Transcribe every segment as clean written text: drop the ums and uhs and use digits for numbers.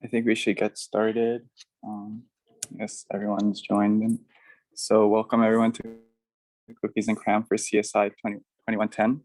I think we should get started. Yes, everyone's joined in. So welcome everyone to Cookies and Cram for CSI 2110.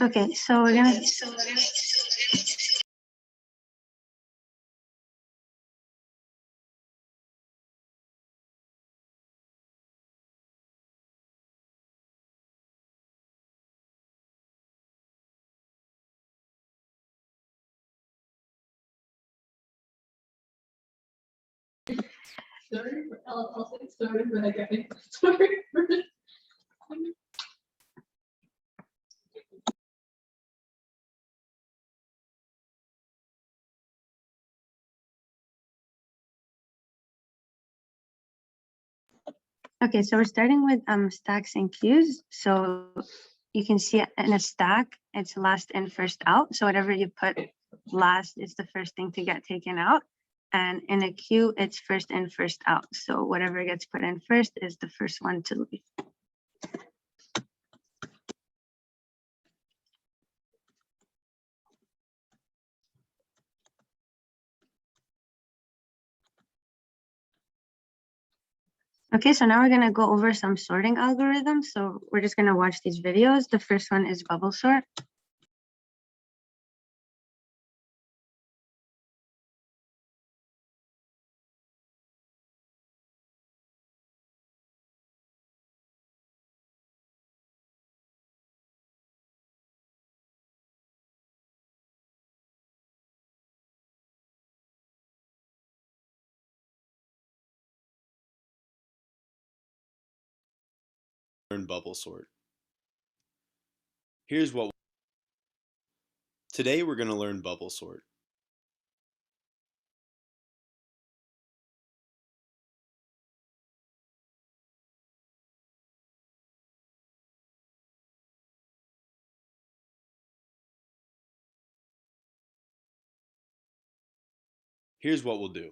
Okay, so we're gonna. Okay, so we're starting with stacks and queues. So you can see in a stack, it's last in, first out. So whatever you put last is the first thing to get taken out. And in a queue, it's first in, first out. So whatever gets put in first is the first one to leave. Okay, so now we're going to go over some sorting algorithms. So we're just going to watch these videos. The first one is bubble sort. Learn bubble sort. Today we're going to learn bubble sort. Here's what we'll do.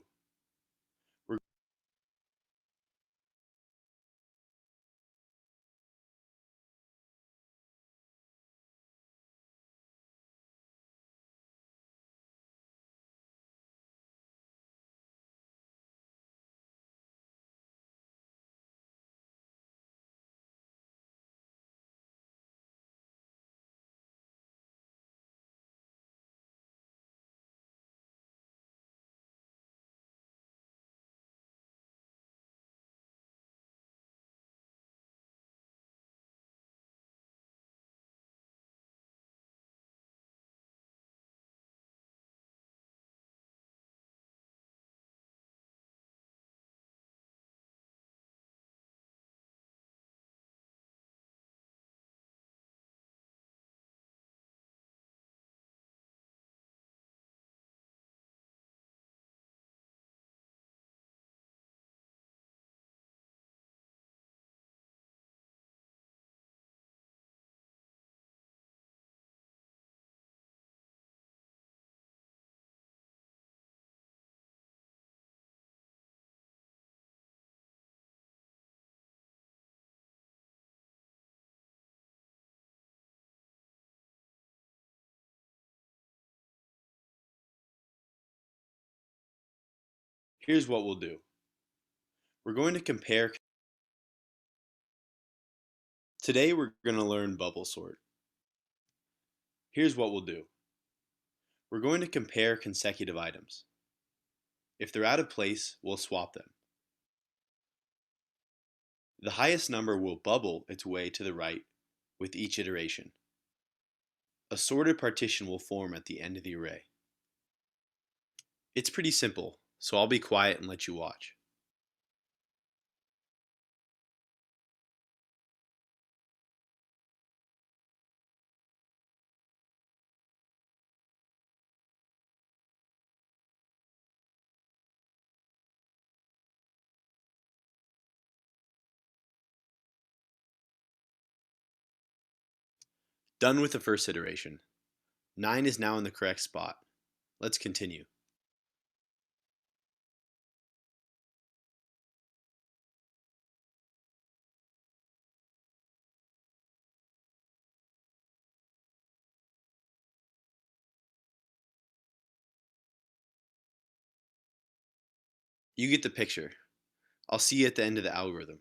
Here's what we'll do. We're going to compare. Today we're going to learn bubble sort. Here's what we'll do. We're going to compare consecutive items. If they're out of place, we'll swap them. The highest number will bubble its way to the right with each iteration. A sorted partition will form at the end of the array. It's pretty simple, so I'll be quiet and let you watch. Done with the first iteration. 9 is now in the correct spot. Let's continue. You get the picture. I'll see you at the end of the algorithm.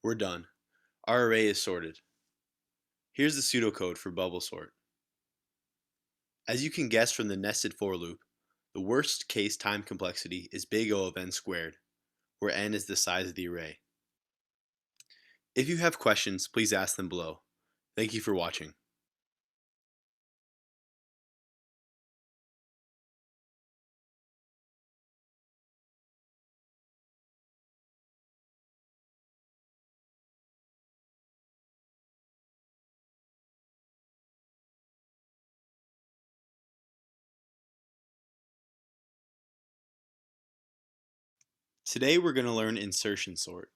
We're done. Our array is sorted. Here's the pseudocode for bubble sort. As you can guess from the nested for loop, the worst case time complexity is big O of n squared, where n is the size of the array. If you have questions, please ask them below. Thank you for watching. Today we're going to learn insertion sort.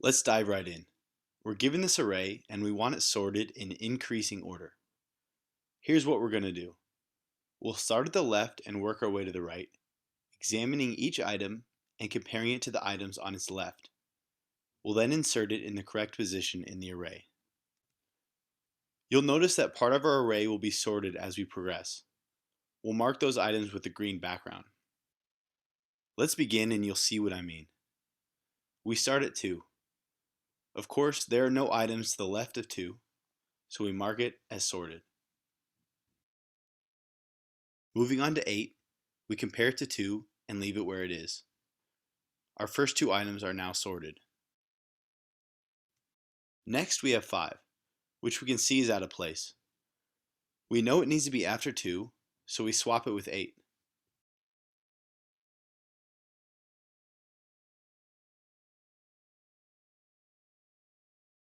Let's dive right in. We're given this array and we want it sorted in increasing order. Here's what we're going to do. We'll start at the left and work our way to the right, examining each item and comparing it to the items on its left. We'll then insert it in the correct position in the array. You'll notice that part of our array will be sorted as we progress. We'll mark those items with a green background. Let's begin and you'll see what I mean. We start at 2. Of course, there are no items to the left of 2, so we mark it as sorted. Moving on to 8, we compare it to 2 and leave it where it is. Our first 2 items are now sorted. Next we have 5, which we can see is out of place. We know it needs to be after 2, so we swap it with 8.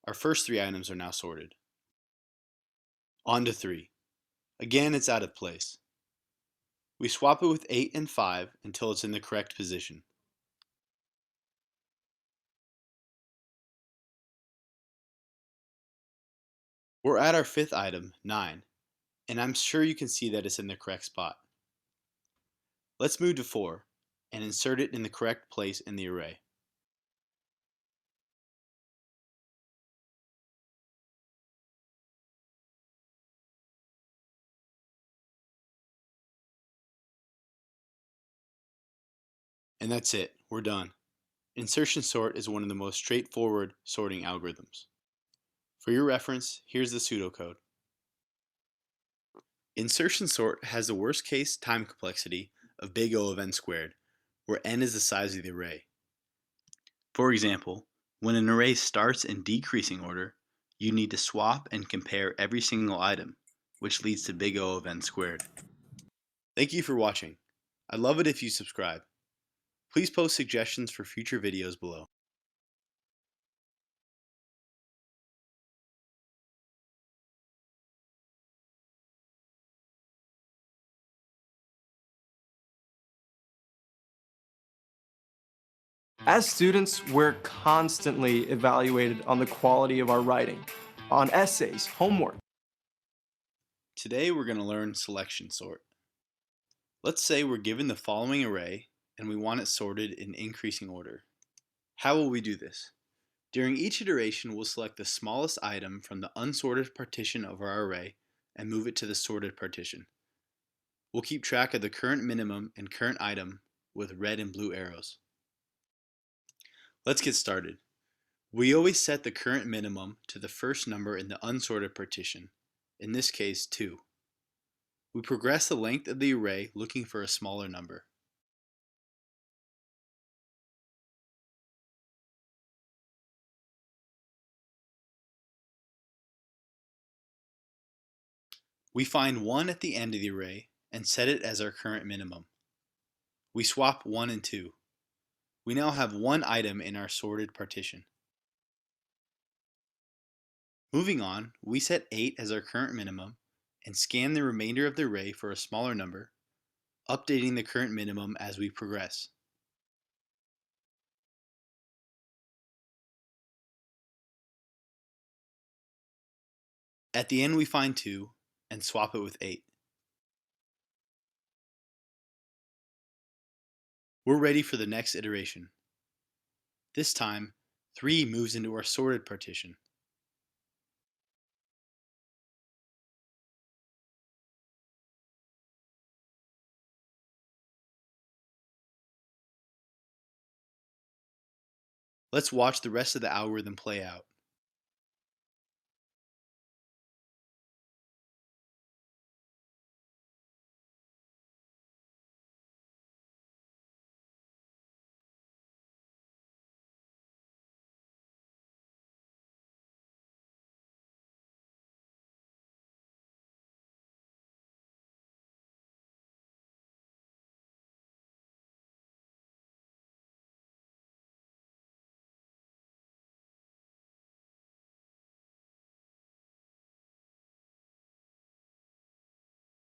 Our first 3 items are now sorted. On to 3. Again, it's out of place. We swap it with 8 and 5 until it's in the correct position. We're at our 5th item, 9, and I'm sure you can see that it's in the correct spot. Let's move to 4 and insert it in the correct place in the array. And that's it, we're done. Insertion sort is one of the most straightforward sorting algorithms. For your reference, here's the pseudocode. Insertion sort has the worst case time complexity of big O of n squared, where n is the size of the array. For example, when an array starts in decreasing order, you need to swap and compare every single item, which leads to big O of n squared. Thank you for watching. I'd love it if you subscribe. Please post suggestions for future videos below. As students, we're constantly evaluated on the quality of our writing, on essays, homework. Today we're going to learn selection sort. Let's say we're given the following array and we want it sorted in increasing order. How will we do this? During each iteration, we'll select the smallest item from the unsorted partition of our array and move it to the sorted partition. We'll keep track of the current minimum and current item with red and blue arrows. Let's get started. We always set the current minimum to the first number in the unsorted partition, in this case 2. We progress the length of the array looking for a smaller number. We find 1 at the end of the array and set it as our current minimum. We swap 1 and 2. We now have 1 item in our sorted partition. Moving on, we set 8 as our current minimum and scan the remainder of the array for a smaller number, updating the current minimum as we progress. At the end we find 2 and swap it with 8. We're ready for the next iteration. This time, 3 moves into our sorted partition. Let's watch the rest of the algorithm play out.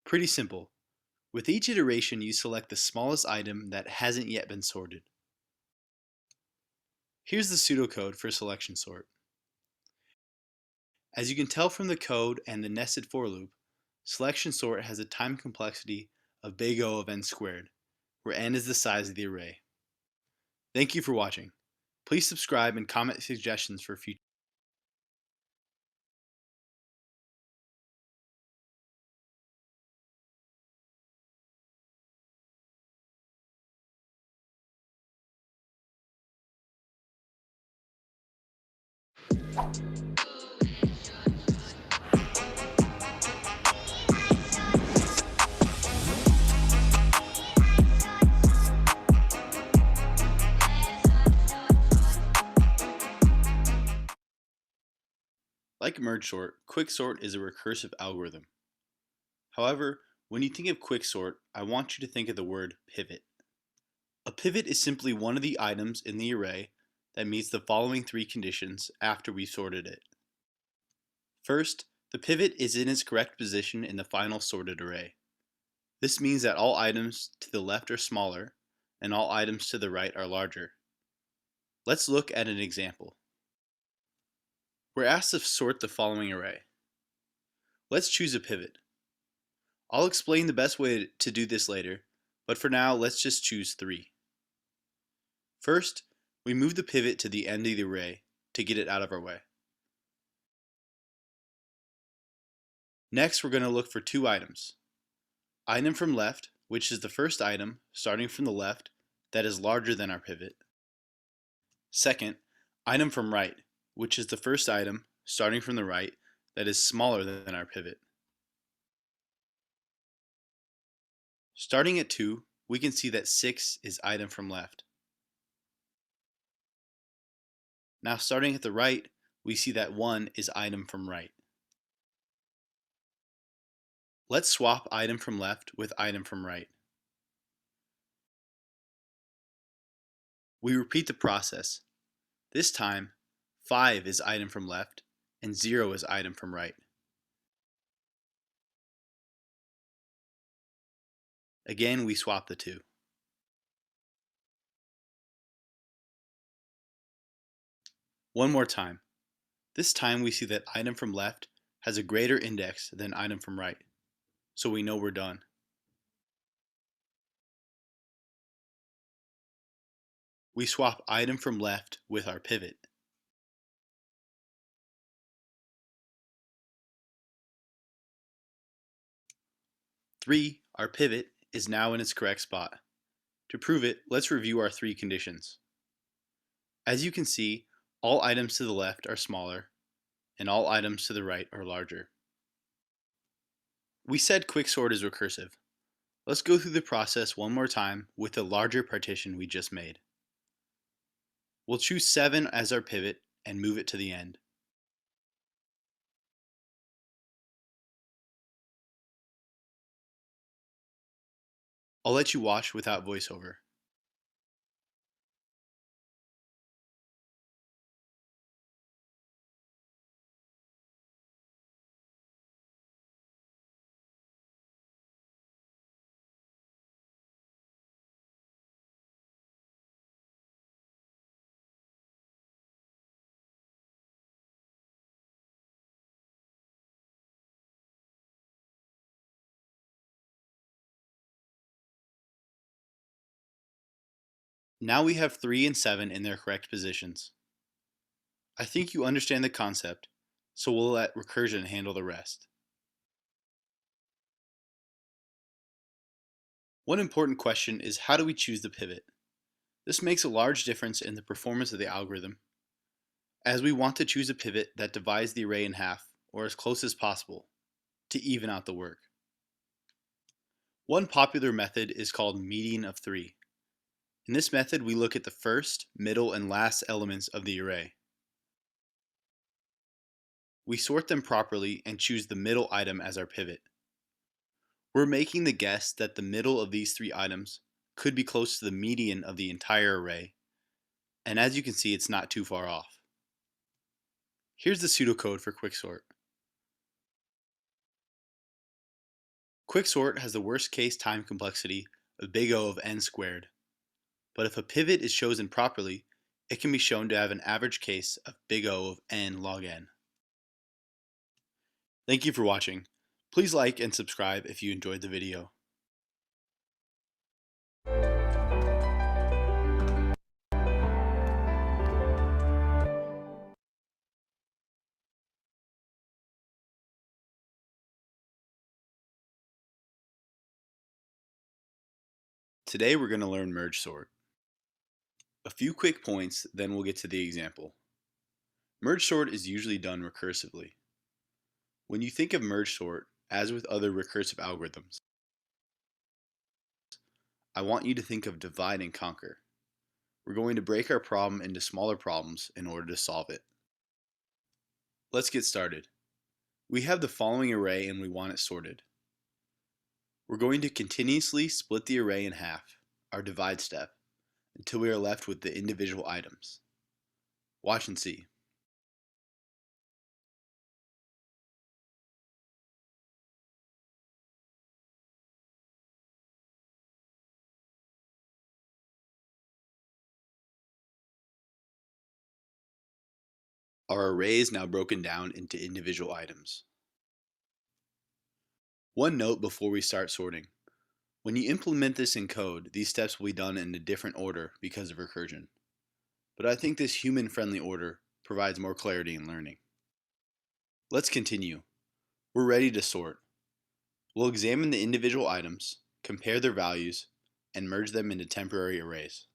Pretty simple. With each iteration, you select the smallest item that hasn't yet been sorted. Here's the pseudocode for selection sort. As you can tell from the code and the nested for loop, selection sort has a time complexity of big O of n squared, where n is the size of the array. Thank you for watching. Please subscribe and comment suggestions for future. Like merge sort, quicksort is a recursive algorithm. However, when you think of quicksort, I want you to think of the word pivot. A pivot is simply one of the items in the array that meets the following 3 conditions after we've sorted it. First, the pivot is in its correct position in the final sorted array. This means that all items to the left are smaller and all items to the right are larger. Let's look at an example. We're asked to sort the following array. Let's choose a pivot. I'll explain the best way to do this later, but for now let's just choose 3. First, we move the pivot to the end of the array to get it out of our way. Next, we're going to look for 2 items. Item from left, which is the first item starting from the left that is larger than our pivot. Second, item from right, which is the first item starting from the right that is smaller than our pivot. Starting at 2, we can see that 6 is item from left. Now starting at the right, we see that 1 is item from right. Let's swap item from left with item from right. We repeat the process. This time, 5 is item from left and 0 is item from right. Again, we swap the 2. One more time. This time we see that item from left has a greater index than item from right, so we know we're done. We swap item from left with our pivot. 3, our pivot, is now in its correct spot. To prove it, let's review our 3 conditions. As you can see, all items to the left are smaller, and all items to the right are larger. We said quicksort is recursive. Let's go through the process one more time with the larger partition we just made. We'll choose 7 as our pivot and move it to the end. I'll let you watch without voiceover. Now we have 3 and 7 in their correct positions. I think you understand the concept, so we'll let recursion handle the rest. One important question is, how do we choose the pivot? This makes a large difference in the performance of the algorithm, as we want to choose a pivot that divides the array in half, or as close as possible, to even out the work. One popular method is called median of 3. In this method, we look at the first, middle, and last elements of the array. We sort them properly and choose the middle item as our pivot. We're making the guess that the middle of these 3 items could be close to the median of the entire array, and as you can see, it's not too far off. Here's the pseudocode for quicksort. Quicksort has the worst case time complexity of big O of n squared, but if a pivot is chosen properly, it can be shown to have an average case of big O of n log n. Thank you for watching. Please like and subscribe if you enjoyed the video. Today we're going to learn merge sort. A few quick points, then we'll get to the example. Merge sort is usually done recursively. When you think of merge sort, as with other recursive algorithms, I want you to think of divide and conquer. We're going to break our problem into smaller problems in order to solve it. Let's get started. We have the following array and we want it sorted. We're going to continuously split the array in half, our divide step, until we are left with the individual items. Watch and see. Our array is now broken down into individual items. One note before we start sorting. When you implement this in code, these steps will be done in a different order because of recursion. But I think this human-friendly order provides more clarity in learning. Let's continue. We're ready to sort. We'll examine the individual items, compare their values, and merge them into temporary arrays.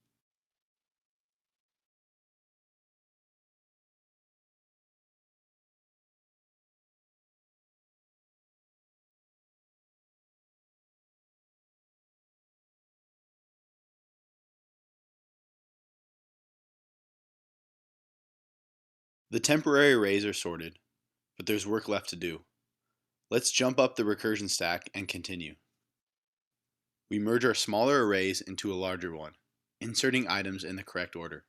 The temporary arrays are sorted, but there's work left to do. Let's jump up the recursion stack and continue. We merge our smaller arrays into a larger one, inserting items in the correct order.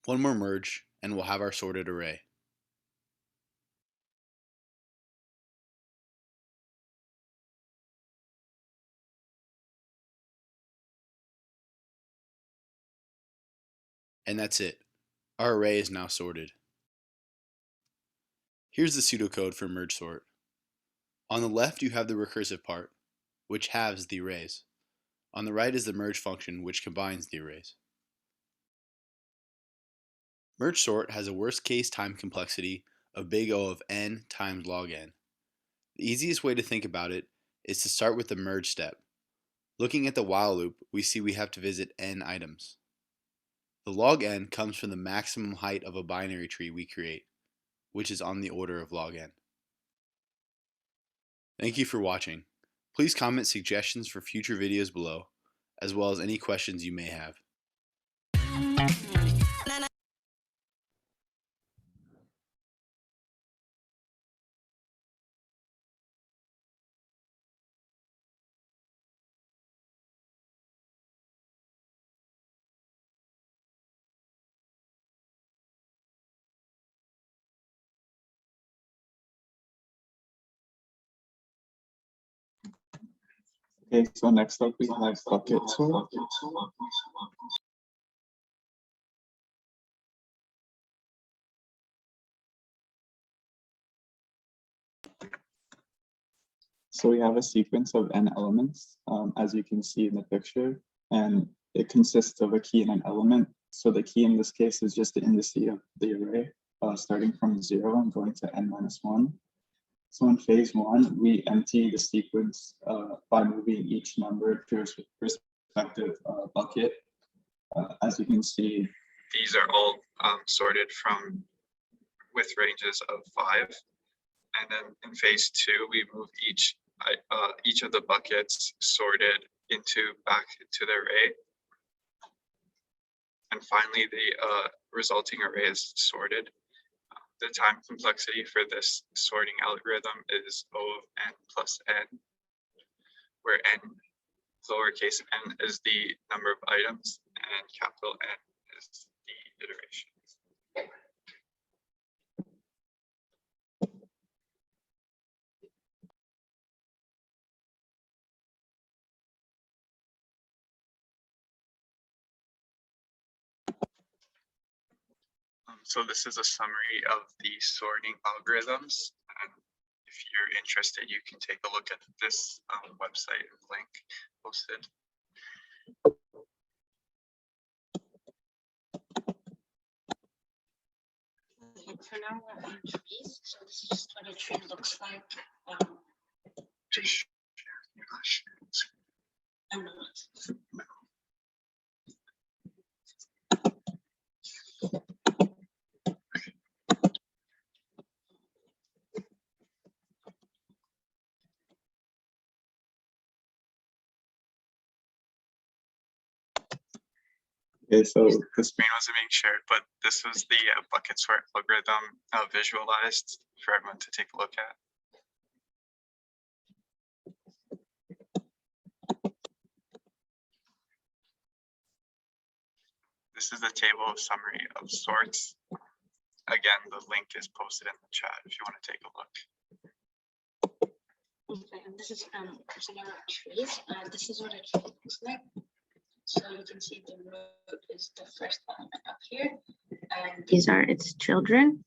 One more merge, and we'll have our sorted array. And that's it. Our array is now sorted. Here's the pseudocode for merge sort. On the left, you have the recursive part, which halves the arrays. On the right is the merge function, which combines the arrays. Merge sort has a worst case time complexity of big O of n times log n. The easiest way to think about it is to start with the merge step. Looking at the while loop, we see we have to visit n items. The log n comes from the maximum height of a binary tree we create, which is on the order of log n. Thank you for watching. Please comment suggestions for future videos below, as well as any questions you may have. Okay, so next up we have bucket sort. So we have a sequence of n elements, as you can see in the picture, and it consists of a key and an element. So the key in this case is just the indice of the array, starting from 0 and going to n-1. So in phase 1, we empty the sequence by moving each number to its respective bucket. As you can see, these are all sorted from with ranges of 5. And then in phase 2, we move each of the buckets sorted back into the array. And finally, the resulting array is sorted. The time complexity for this sorting algorithm is O of n plus n, where n, lowercase n, is the number of items and capital N is the iteration. So this is a summary of the sorting algorithms. And if you're interested, you can take a look at this website link posted. For now, we're on trees. So this is just what a tree looks like. Just you're not sharing screen. I'm not. Okay, so the screen wasn't being shared, but this was the bucket sort algorithm visualized for everyone to take a look at. This is the table of summary of sorts. Again, the link is posted in the chat if you want to take a look. Okay, and this is similar trees. This is what a tree looks like. So you can see the root is the first element up here, and these are its children.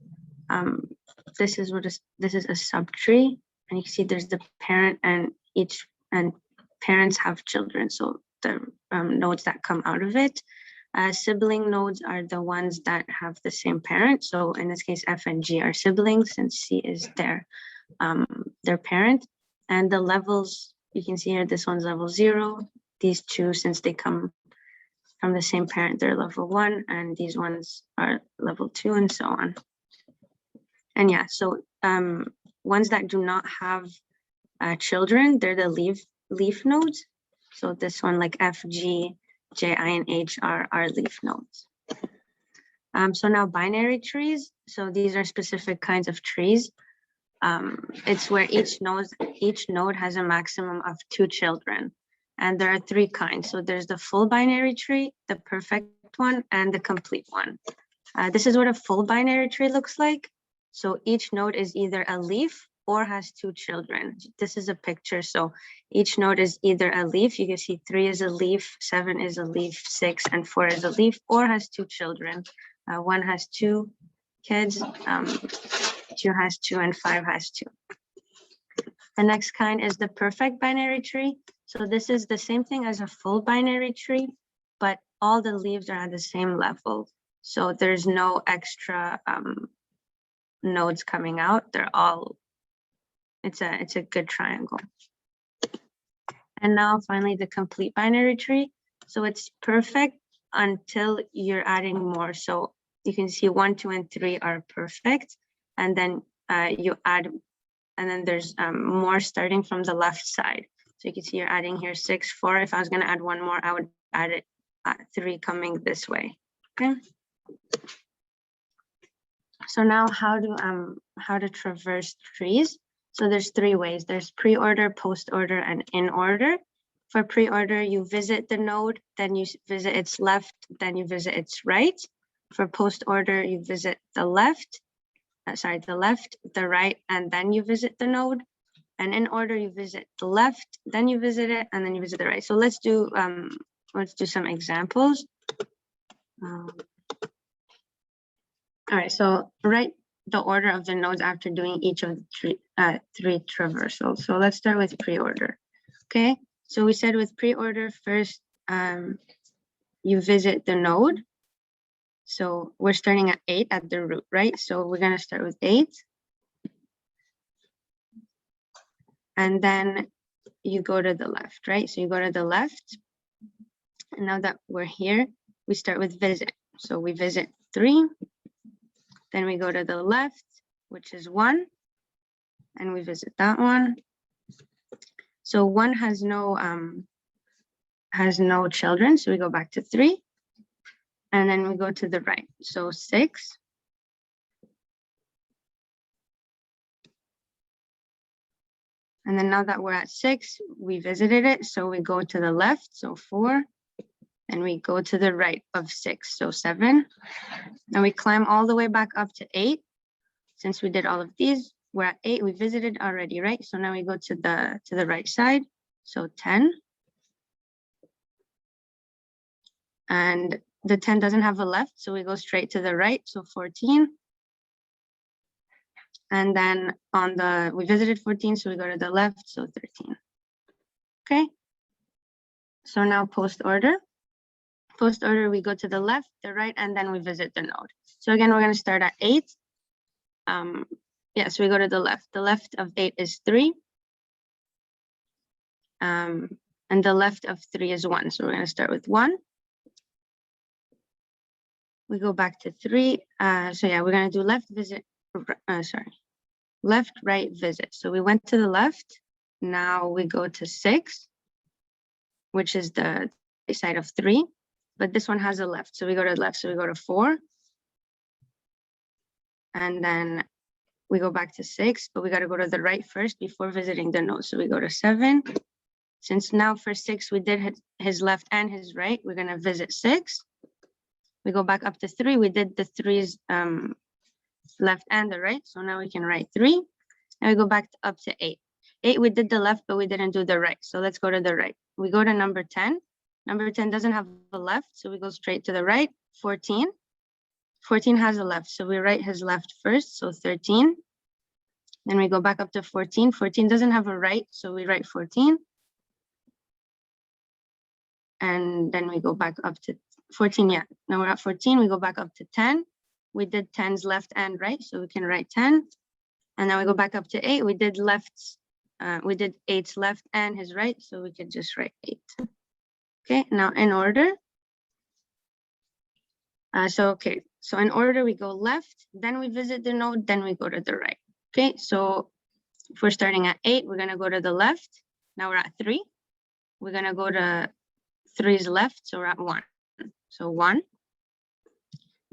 This is a subtree, and you can see there's the parent, and parents have children. So the nodes that come out of it. Sibling nodes are the ones that have the same parent. So in this case, F and G are siblings, since C is their parent. And the levels, you can see here, this one's level 0. These two, since they come from the same parent, they're level 1, and these ones are level 2, and so on. And yeah, so ones that do not have children, they're the leaf nodes. So this one, like F, G, J, I, and H are leaf nodes. So now binary trees. So these are specific kinds of trees. It's where each node has a maximum of 2 children. And there are 3 kinds. So there's the full binary tree, the perfect one, and the complete one. This is what a full binary tree looks like. So each node is either a leaf or has 2 children. This is a picture. So each node is either a leaf. You can see 3 is a leaf, 7 is a leaf, 6 and 4 is a leaf, or has 2 children. 1 has 2 kids, 2 has 2, and 5 has 2. The next kind is the perfect binary tree. So this is the same thing as a full binary tree, but all the leaves are at the same level. So there's no extra nodes coming out. They're all, it's a good triangle. And now finally the complete binary tree. So it's perfect until you're adding more. So you can see 1, 2, and 3 are perfect. And then you add, and then there's more starting from the left side. So you can see you're adding here 6, 4. If I was going to add one more, I would add it 3 coming this way. Okay. So now how to traverse trees. So there's 3 ways. There's pre-order, post-order, and in order. For pre-order, you visit the node, then you visit its left, then you visit its right. For post-order, you visit the left, the right, and then you visit the node. And in order, you visit the left, then you visit it, and then you visit the right. So let's do some examples. All right, so write the order of the nodes after doing each of the 3 traversals. So let's start with pre-order. Okay, so we said with pre-order first, you visit the node. So we're starting at 8 at the root, right? So we're gonna start with 8. And then you go to the left, right? So you go to the left. And now that we're here, we start with visit. So we visit 3. Then we go to the left, which is 1. And we visit that one. So 1 has no children. So we go back to 3. And then we go to the right. So 6. And then now that we're at 6, we visited it. So we go to the left, so 4. And we go to the right of 6, so 7. And we climb all the way back up to 8. Since we did all of these, we're at 8. We visited already, right? So now we go to the right side, so 10. And the 10 doesn't have a left, so we go straight to the right, so 14. And then we visited 14, so we go to the left, so 13. Okay. So now post order. Post order, we go to the left, the right, and then we visit the node. So again, we're going to start at 8. Yeah, so we go to the left. The left of 8 is 3. And the left of 3 is 1. So we're going to start with 1. We go back to 3. So yeah, we're going to do left, visit, left, right, visit. So we went to the left. Now we go to 6, which is the side of 3. But this one has a left. So we go to the left. So we go to 4. And then we go back to 6, but we got to go to the right first before visiting the node. So we go to 7. Since now for 6, we did his left and his right, we're going to visit 6. We go back up to 3. We did the 3's left and the right. So now we can write 3. And we go back up to 8. 8, we did the left, but we didn't do the right. So let's go to the right. We go to number 10. Number 10 doesn't have a left, so we go straight to the right. 14. 14 has a left, so we write his left first, so 13. Then we go back up to 14. 14 doesn't have a right, so we write 14. And then we go back up to 14, yeah. Now we're at 14, we go back up to 10. We did 10's left and right, so we can write 10. And then we go back up to 8. We did 8's left and his right, so we could just write 8. Okay, now in order. So in order, we go left, then we visit the node, then we go to the right. Okay, so if we're starting at 8, we're going to go to the left. Now we're at 3. We're going to go to 3's left, so we're at 1. So 1.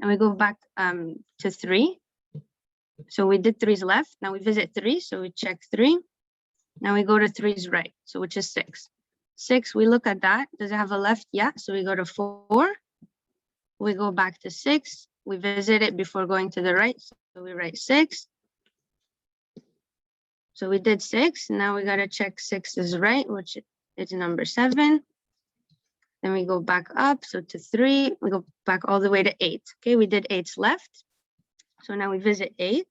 And we go back to 3. So we did 3's left. Now we visit 3, so we check 3. Now we go to 3's right, so which is 6. 6, we look at that. Does it have a left? Yeah, so we go to 4. We go back to 6. We visit it before going to the right, so we write 6. So we did 6. Now we got to check 6 is right, which is number 7. Then we go back up, so to 3. We go back all the way to 8. Okay, we did 8's left. So now we visit 8.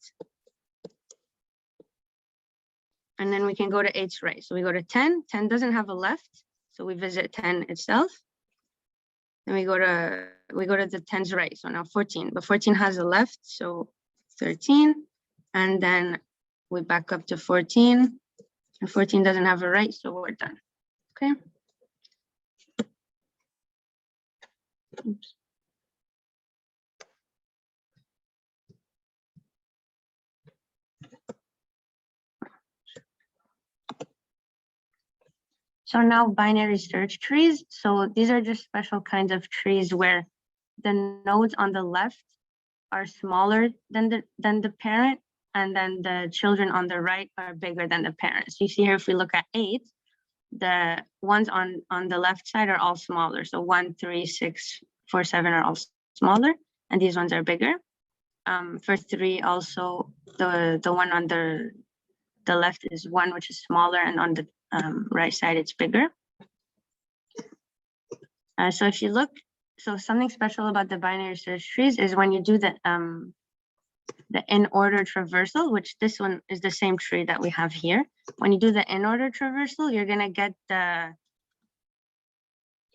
And then we can go to 8's right. So we go to 10. 10 doesn't have a left, so we visit 10 itself. Then we go to the 10's right. So now 14, but 14 has a left, so 13. And then we back up to 14. And 14 doesn't have a right, so we're done. Okay. Oops. So now binary search trees. So these are just special kinds of trees where the nodes on the left are smaller than the parent, and then the children on the right are bigger than the parents. You see here, if we look at 8, the ones on the left side are all smaller. So 1, 3, 6, 4, 7 are all smaller, and these ones are bigger. For 3 also, the one on the left is 1, which is smaller, and on the right side it's bigger. So if you look, so something special about the binary search trees is when you do the in order traversal, which this one is the same tree that we have here. When you do the in order traversal, you're gonna get the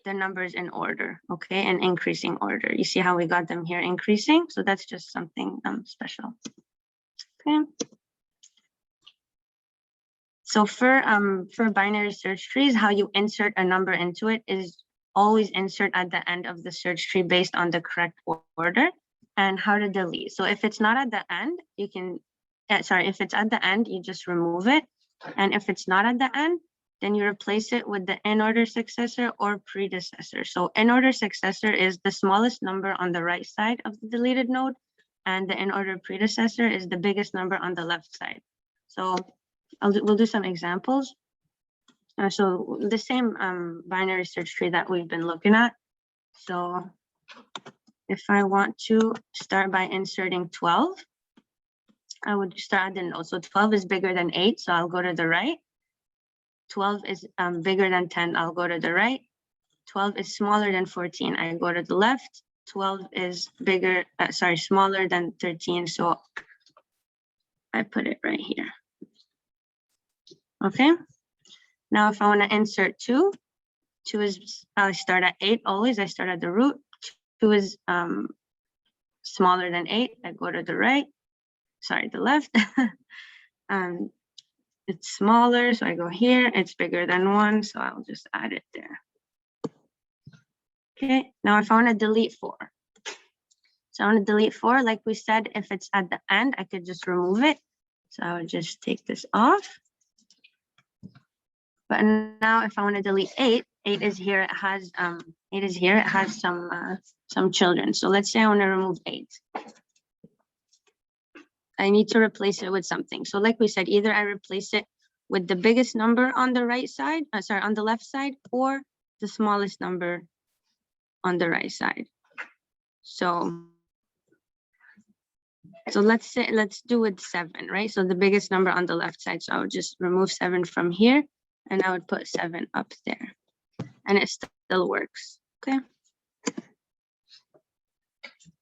numbers in order, okay, in increasing order. You see how we got them here increasing? So that's just something special. Okay. So for binary search trees, how you insert a number into it is always insert at the end of the search tree based on the correct order, and how to delete. So if it's not at the end, you can, if it's at the end, you just remove it. And if it's not at the end, then you replace it with the in order successor or predecessor. So in order successor is the smallest number on the right side of the deleted node, and the in order predecessor is the biggest number on the left side. So we'll do some examples. So the same binary search tree that we've been looking at. So if I want to start by inserting 12, I would start at the node. So 12 is bigger than 8, so I'll go to the right. 12 is bigger than 10, I'll go to the right. 12 is smaller than 14, I go to the left. 12 is smaller than 13, so I put it right here. Okay. Now if I want to insert 2, 2 is, I start at 8 always, I start at the root. 2 is smaller than 8, I go to the right, the left. It's smaller, so I go here. It's bigger than 1, so I'll just add it there. Okay, now if I want to delete 4. So I want to delete 4, like we said, if it's at the end, I could just remove it. So I would just take this off. But now if I want to delete 8, 8 is here, it has some children. So let's say I want to remove 8. I need to replace it with something. So like we said, either I replace it with the biggest number on the right side, on the left side, or the smallest number on the right side. So let's do with 7, right? So the biggest number on the left side. So I would just remove 7 from here, and I would put 7 up there, and it still works. Okay.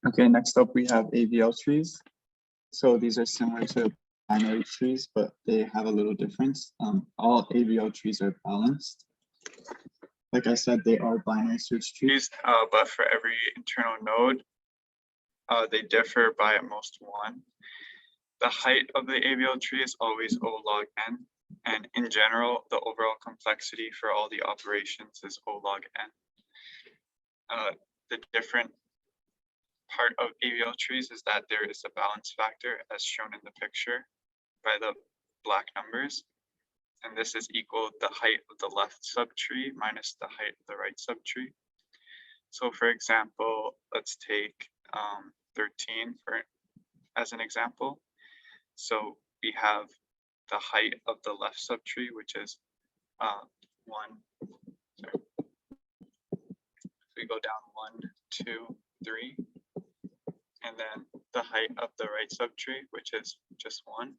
Okay, next up we have AVL trees. So these are similar to binary trees, but they have a little difference. All AVL trees are balanced. Like I said, they are binary search trees, but for every internal node, they differ by at most 1. The height of the AVL tree is always O log n, and in general, the overall complexity for all the operations is O log n. The different part of AVL trees is that there is a balance factor as shown in the picture by the black numbers, and this is equal to the height of the left subtree minus the height of the right subtree. So for example, let's take 13 as an example. So we have the height of the left subtree, which is 1. Sorry. So we go down 1, 2, 3. And then the height of the right subtree, which is just 1,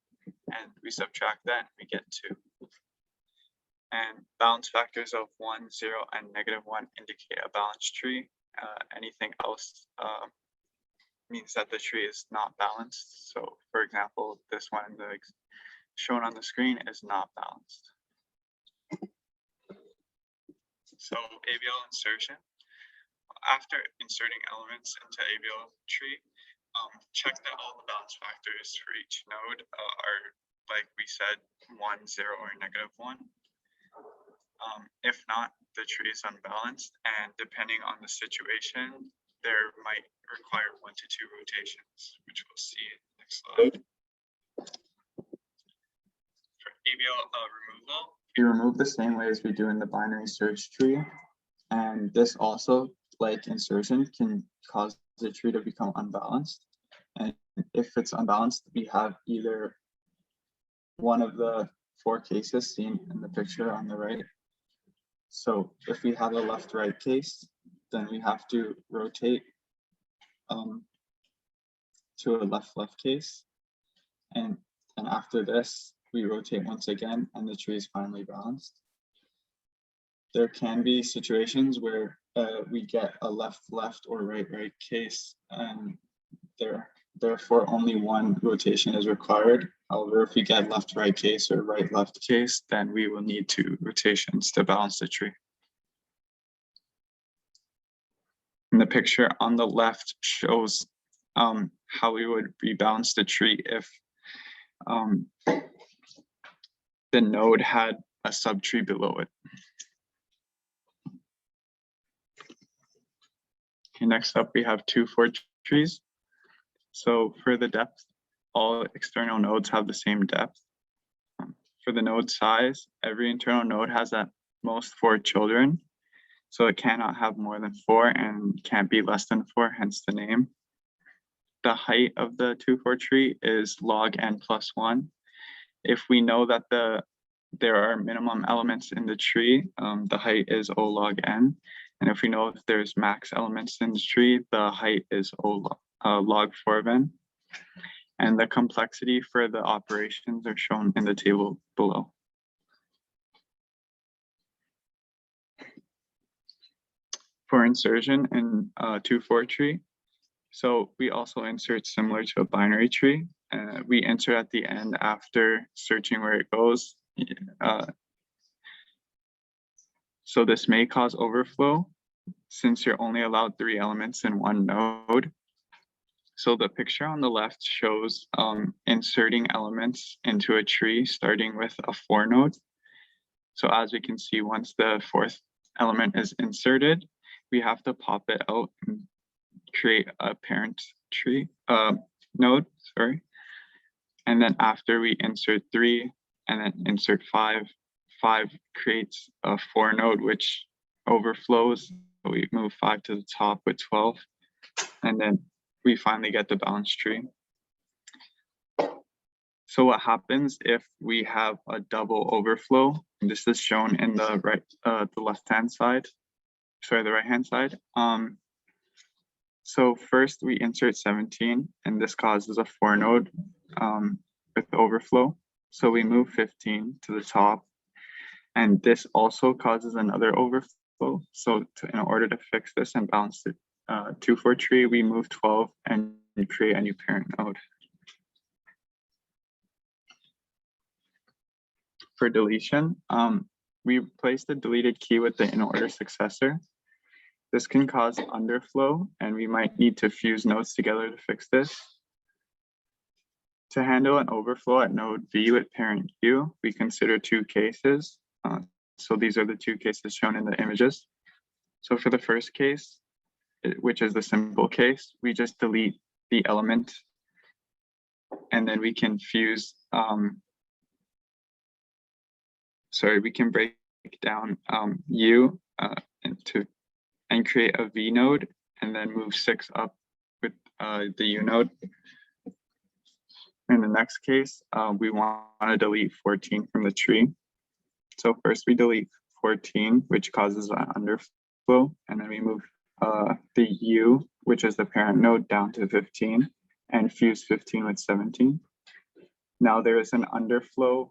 and we subtract that and we get 2. And balance factors of 1, 0, and -1 indicate a balanced tree. Anything else means that the tree is not balanced. So for example, this one, shown on the screen is not balanced. So ABL insertion. After inserting elements into ABL tree, check that all the balance factors for each node are, like we said, 1, 0, or -1. If not, the tree is unbalanced, and depending on the situation, there might require 1 to 2 rotations, which we'll see in the next slide. For ABL removal, we remove the same way as we do in the binary search tree, and this also, like insertion, can cause the tree to become unbalanced. And if it's unbalanced, we have either one of the 4 cases seen in the picture on the right. So if we have a left-right case, then we have to rotate to a left-left case. And after this, we rotate once again, and the tree is finally balanced. There can be situations where we get a left-left or right-right case, and therefore only 1 rotation is required. However, if we get left-right case or right-left case, then we will need 2 rotations to balance the tree. And the picture on the left shows how we would rebalance the tree if the node had a subtree below it. Okay, next up we have 2-4 trees. So for the depth, all external nodes have the same depth. For the node size, every internal node has at most 4 children. So it cannot have more than 4 and can't be less than 4, hence the name. The height of the 2-4 tree is log n plus 1. If we know that there are minimum elements in the tree, the height is O log n. And if we know if there's max elements in the tree, the height is log 4 of n. And the complexity for the operations are shown in the table below. For insertion in a 2-4 tree, so we also insert similar to a binary tree. We insert at the end after searching where it goes. So this may cause overflow since you're only allowed 3 elements in 1 node. So the picture on the left shows inserting elements into a tree starting with a 4 node. So as we can see, once the 4th element is inserted, we have to pop it out and create a parent tree node, sorry. And then after we insert 3 and then insert 5, 5 creates a 4 node, which overflows. So we move 5 to the top with 12, and then we finally get the balanced tree. So what happens if we have a double overflow? And this is shown in the left-hand side, sorry, the right-hand side. So first we insert 17, and this causes a 4 node with overflow. So we move 15 to the top, and this also causes another overflow. So in order to fix this and balance the 2-4 tree, we move 12 and create a new parent node. For deletion, we replace the deleted key with the in-order successor. This can cause underflow, and we might need to fuse nodes together to fix this. To handle an overflow at node V with parent Q, we consider 2 cases. So these are the 2 cases shown in the images. So for the first case, which is the simple case, we just delete the element, and then we can fuse, we can break down U and create a V node, and then move 6 up with the U node. In the next case, we want to delete 14 from the tree. So first we delete 14, which causes an underflow, and then we move the U, which is the parent node, down to 15, and fuse 15 with 17. Now there is an underflow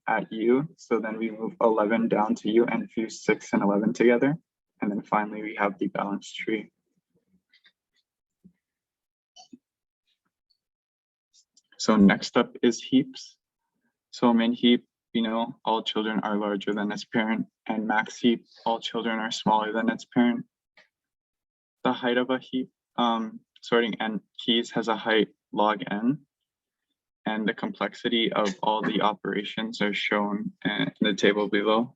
at U, so then we move 11 down to U and fuse 6 and 11 together, and then finally we have the balanced tree. So next up is heaps. So min heap, we know all children are larger than its parent, and max heap, all children are smaller than its parent. The height of a heap, sorting n keys has a height log n, and the complexity of all the operations are shown in the table below.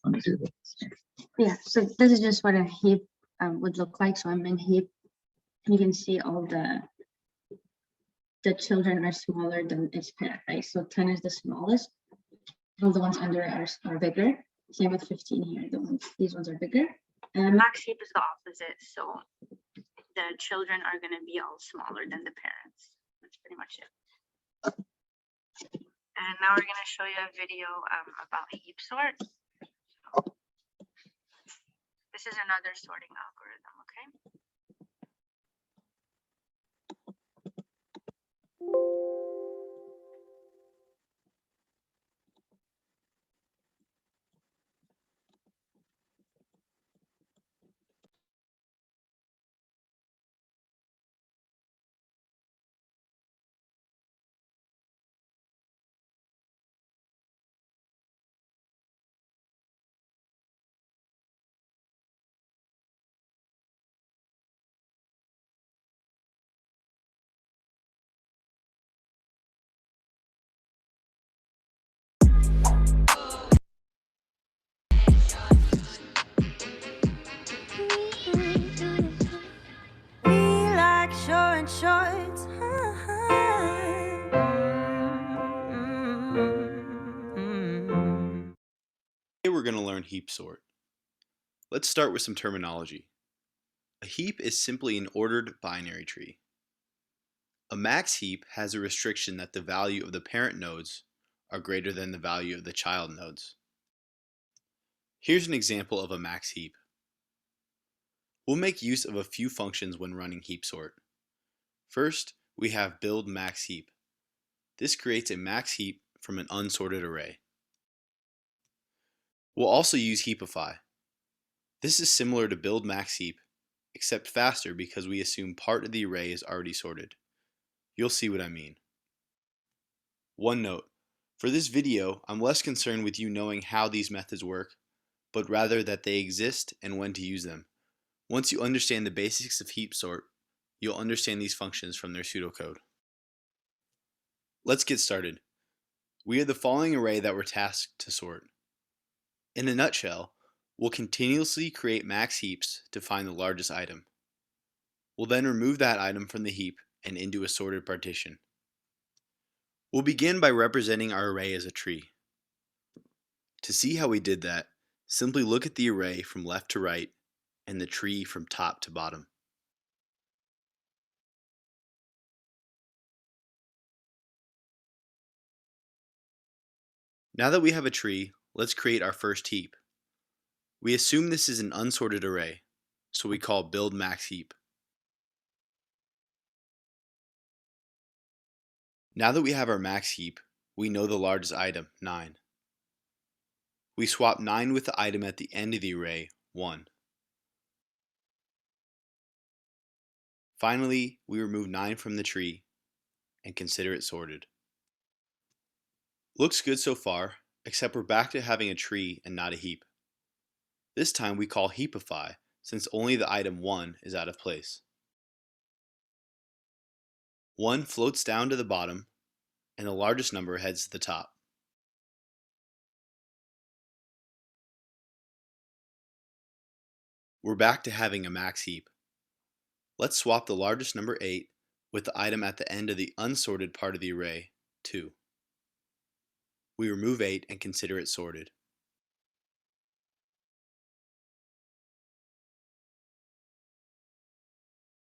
Let me do this. Yeah, so this is just what a heap would look like. So I'm in heap. You can see all the children are smaller than its parent, right? So 10 is the smallest. All the ones under are bigger. Same with 15 here. These ones are bigger. Max heap is the opposite. So the children are going to be all smaller than the parents. That's pretty much it. And now we're going to show you a video about heap sort. This is another sorting algorithm, okay? Shorts. Today we're going to learn heap sort. Let's start with some terminology. A heap is simply an ordered binary tree. A max heap has a restriction that the value of the parent nodes are greater than the value of the child nodes. Here's an example of a max heap. We'll make use of a few functions when running heap sort. First, we have build max heap. This creates a max heap from an unsorted array. We'll also use heapify. This is similar to build max heap, except faster because we assume part of the array is already sorted. You'll see what I mean. One note, for this video, I'm less concerned with you knowing how these methods work, but rather that they exist and when to use them. Once you understand the basics of heap sort, you'll understand these functions from their pseudocode. Let's get started. We have the following array that we're tasked to sort. In a nutshell, we'll continuously create max heaps to find the largest item. We'll then remove that item from the heap and into a sorted partition. We'll begin by representing our array as a tree. To see how we did that, simply look at the array from left to right and the tree from top to bottom. Now that we have a tree, let's create our first heap. We assume this is an unsorted array, so we call build max heap. Now that we have our max heap, we know the largest item, 9. We swap 9 with the item at the end of the array, 1. Finally, we remove 9 from the tree and consider it sorted. Looks good so far, except we're back to having a tree and not a heap. This time we call heapify, since only the item 1 is out of place. 1 floats down to the bottom, and the largest number heads to the top. We're back to having a max heap. Let's swap the largest number 8 with the item at the end of the unsorted part of the array, 2. We remove 8 and consider it sorted.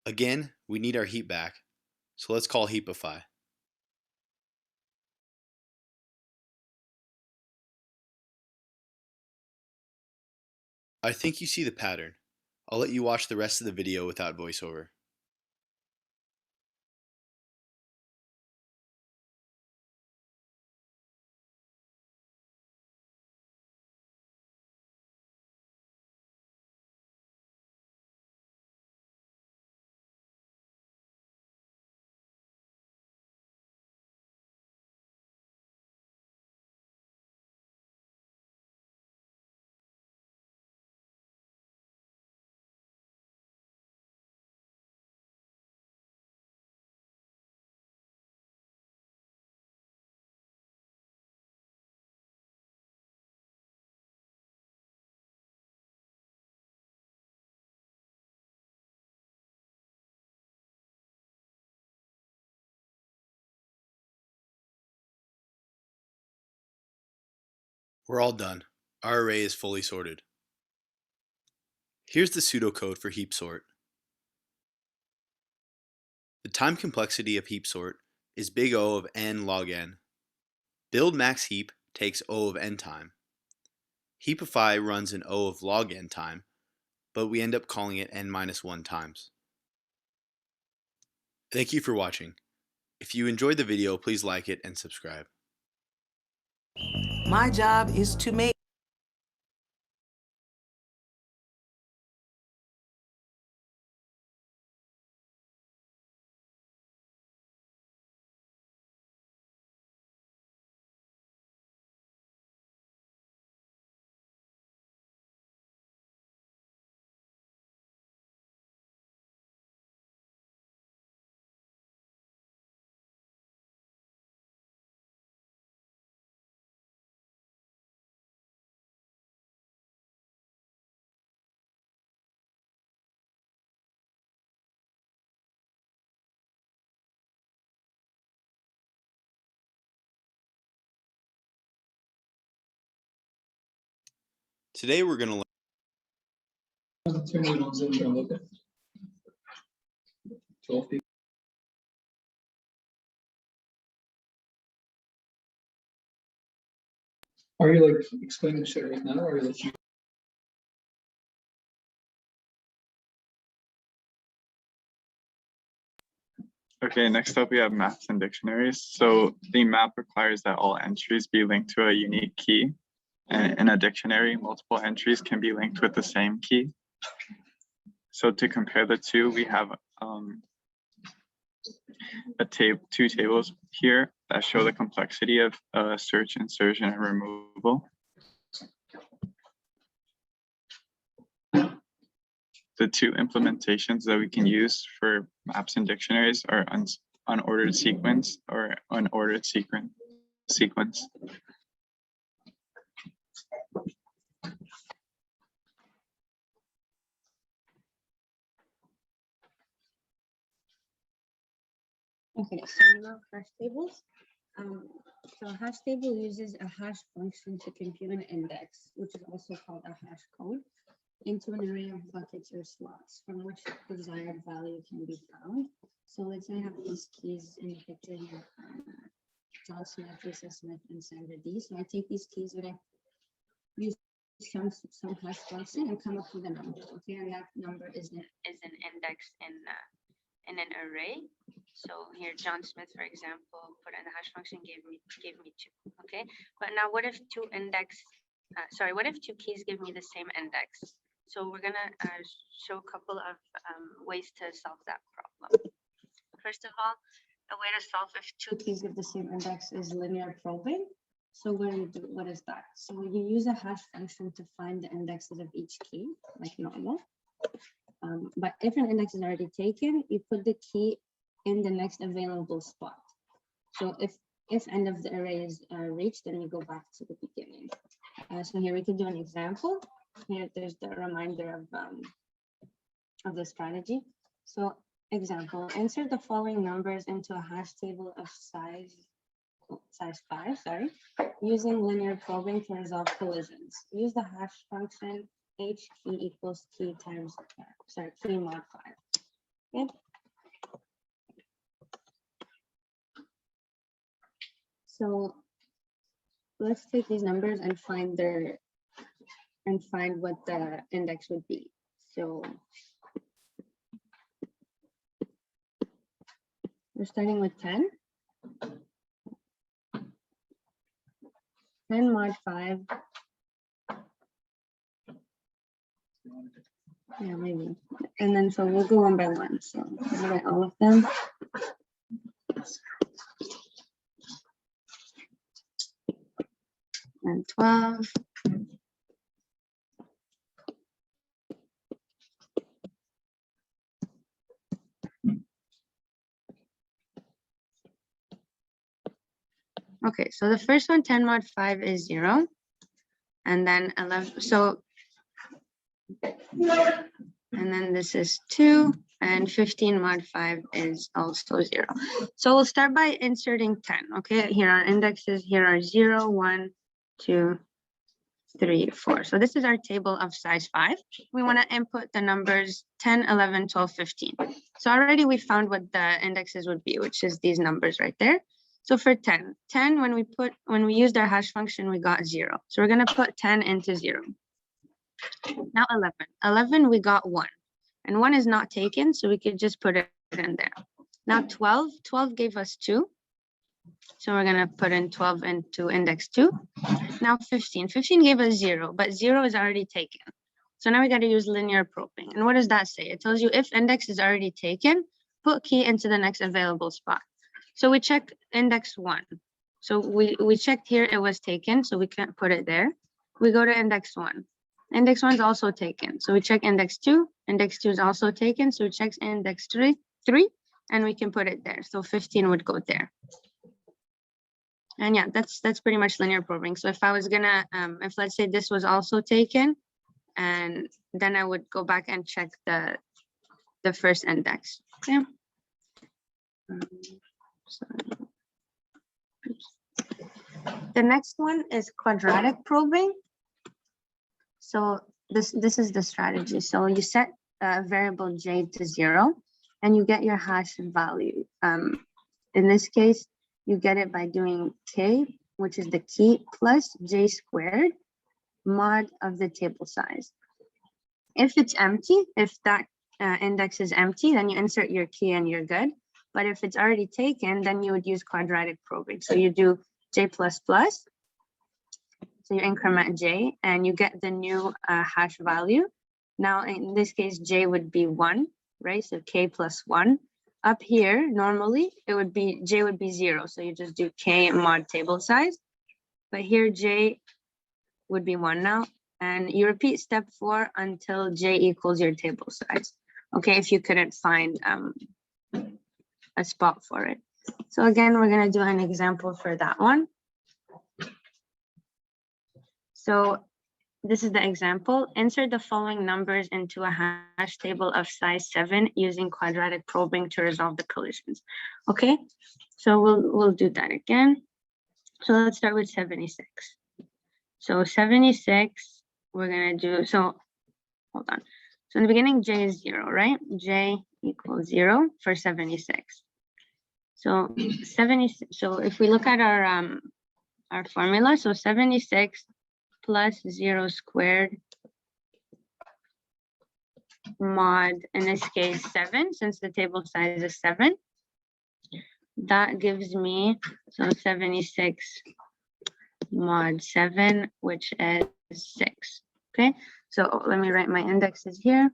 Again, we need our heap back, so let's call heapify. I think you see the pattern. I'll let you watch the rest of the video without voiceover. We're all done. Our array is fully sorted. Here's the pseudocode for heap sort. The time complexity of heap sort is big O of n log n. Build max heap takes O of n time. Heapify runs in O of log n time, but we end up calling it n-1 times. Thank you for watching. If you enjoyed the video, please like it and subscribe. My job is to make Today we're going to learn Are you like explaining shit right now, or are you like? Okay, next up we have maps and dictionaries. So the map requires that all entries be linked to a unique key. And in a dictionary, multiple entries can be linked with the same key. So to compare the two, we have two tables here that show the complexity of search, insertion, and removal. The two implementations that we can use for maps and dictionaries are unordered sequence or unordered sequence. Okay, so now hash tables. So a hash table uses a hash function to compute an index, which is also called a hash code, into an array of buckets or slots from which the desired value can be found. So let's say I have these keys in the picture here, John Smith, Lisa Smith, and Sandra D. So I take these keys and I use some hash function and come up with a number. Okay, and that number is an index in an array. So here, John Smith, for example, put in the hash function, gave me 2. Okay, but now what if what if two keys give me the same index? So we're gonna show a couple of ways to solve that problem. First of all, a way to solve if two keys give the same index is linear probing. So what is that? So you use a hash function to find the indexes of each key, like normal. But if an index is already taken, you put the key in the next available spot. So if end of the array is reached, then you go back to the beginning. So here we can do an example. Here there's the reminder of the strategy. So example, insert the following numbers into a hash table of size 5, using linear probing to resolve collisions. Use the hash function h key equals key times key mod 5. Okay. So let's take these numbers and find what the index would be. So we're starting with 10. 10 mod 5. Yeah, maybe. And then so we'll go one by one. So I'll write all of them. And 12. Okay, so the first one, 10 mod 5 is 0. And then 11, so, and then this is 2, and 15 mod 5 is also 0. So we'll start by inserting 10. Okay, here are indexes, here are 0, 1, 2, 3, 4. So this is our table of size 5. We want to input the numbers 10, 11, 12, 15. So already we found what the indexes would be, which is these numbers right there. So for 10, when we used our hash function, we got 0. So we're going to put 10 into 0. Now 11, we got 1. And 1 is not taken, so we could just put it in there. Now 12 gave us 2. So we're going to put in 12 into index 2. Now 15 gave us 0, but 0 is already taken. So now we got to use linear probing. And what does that say? It tells you if index is already taken, put key into the next available spot. So we check index 1. So we checked here, it was taken, so we can't put it there. We go to index 1. Index 1 is also taken. So we check index 2. Index 2 is also taken. So we check index 3, and we can put it there. So 15 would go there. And yeah, that's pretty much linear probing. So if I was gonna, if let's say this was also taken, and then I would go back and check the first index. Okay. The next one is quadratic probing. So this is the strategy. So you set a variable j to 0, and you get your hash value. In this case, you get it by doing k, which is the key, plus j squared mod of the table size. If it's empty, if that index is empty, then you insert your key and you're good. But if it's already taken, then you would use quadratic probing. So you do j plus plus. So you increment j and you get the new hash value. Now in this case, j would be 1, right? So k plus 1. Up here, normally it would be j would be 0. So you just do k mod table size. But here j would be 1 now. And you repeat step 4 until j equals your table size. Okay, if you couldn't find a spot for it. So again, we're going to do an example for that one. So this is the example. Insert the following numbers into a hash table of size 7 using quadratic probing to resolve the collisions. Okay, so we'll do that again. So let's start with 76. So 76, we're going to do, so hold on. So in the beginning, j is 0, right? J equals 0 for 76. So 70. So if we look at our formula, so 76 plus 0 squared mod, in this case 7, since the table size is 7, that gives me, so 76 mod 7, which is 6. Okay, so let me write my indexes here.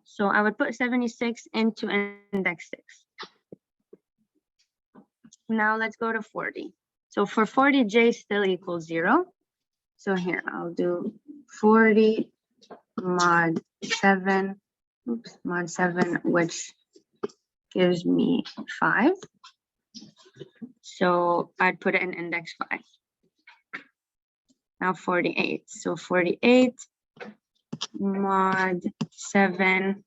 So I would put 76 into index 6. Now let's go to 40. So for 40, j still equals 0. So here I'll do 40 mod 7, mod 7, which gives me 5. So I'd put it in index 5. Now 48. So 48 mod 7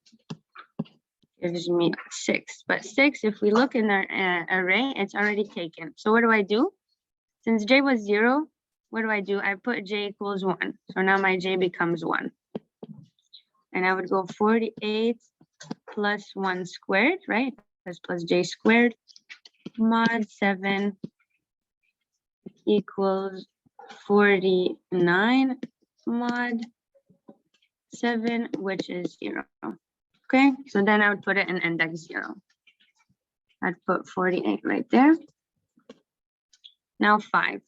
gives me 6. But 6, if we look in our array, it's already taken. So what do? Since j was 0, what do? I put j equals 1. So now my j becomes 1. And I would go 48 plus 1 squared, right? That's plus j squared mod 7 equals 49 mod 7, which is 0. Okay, so then I would put it in index 0. I'd put 48 right there. Now 5.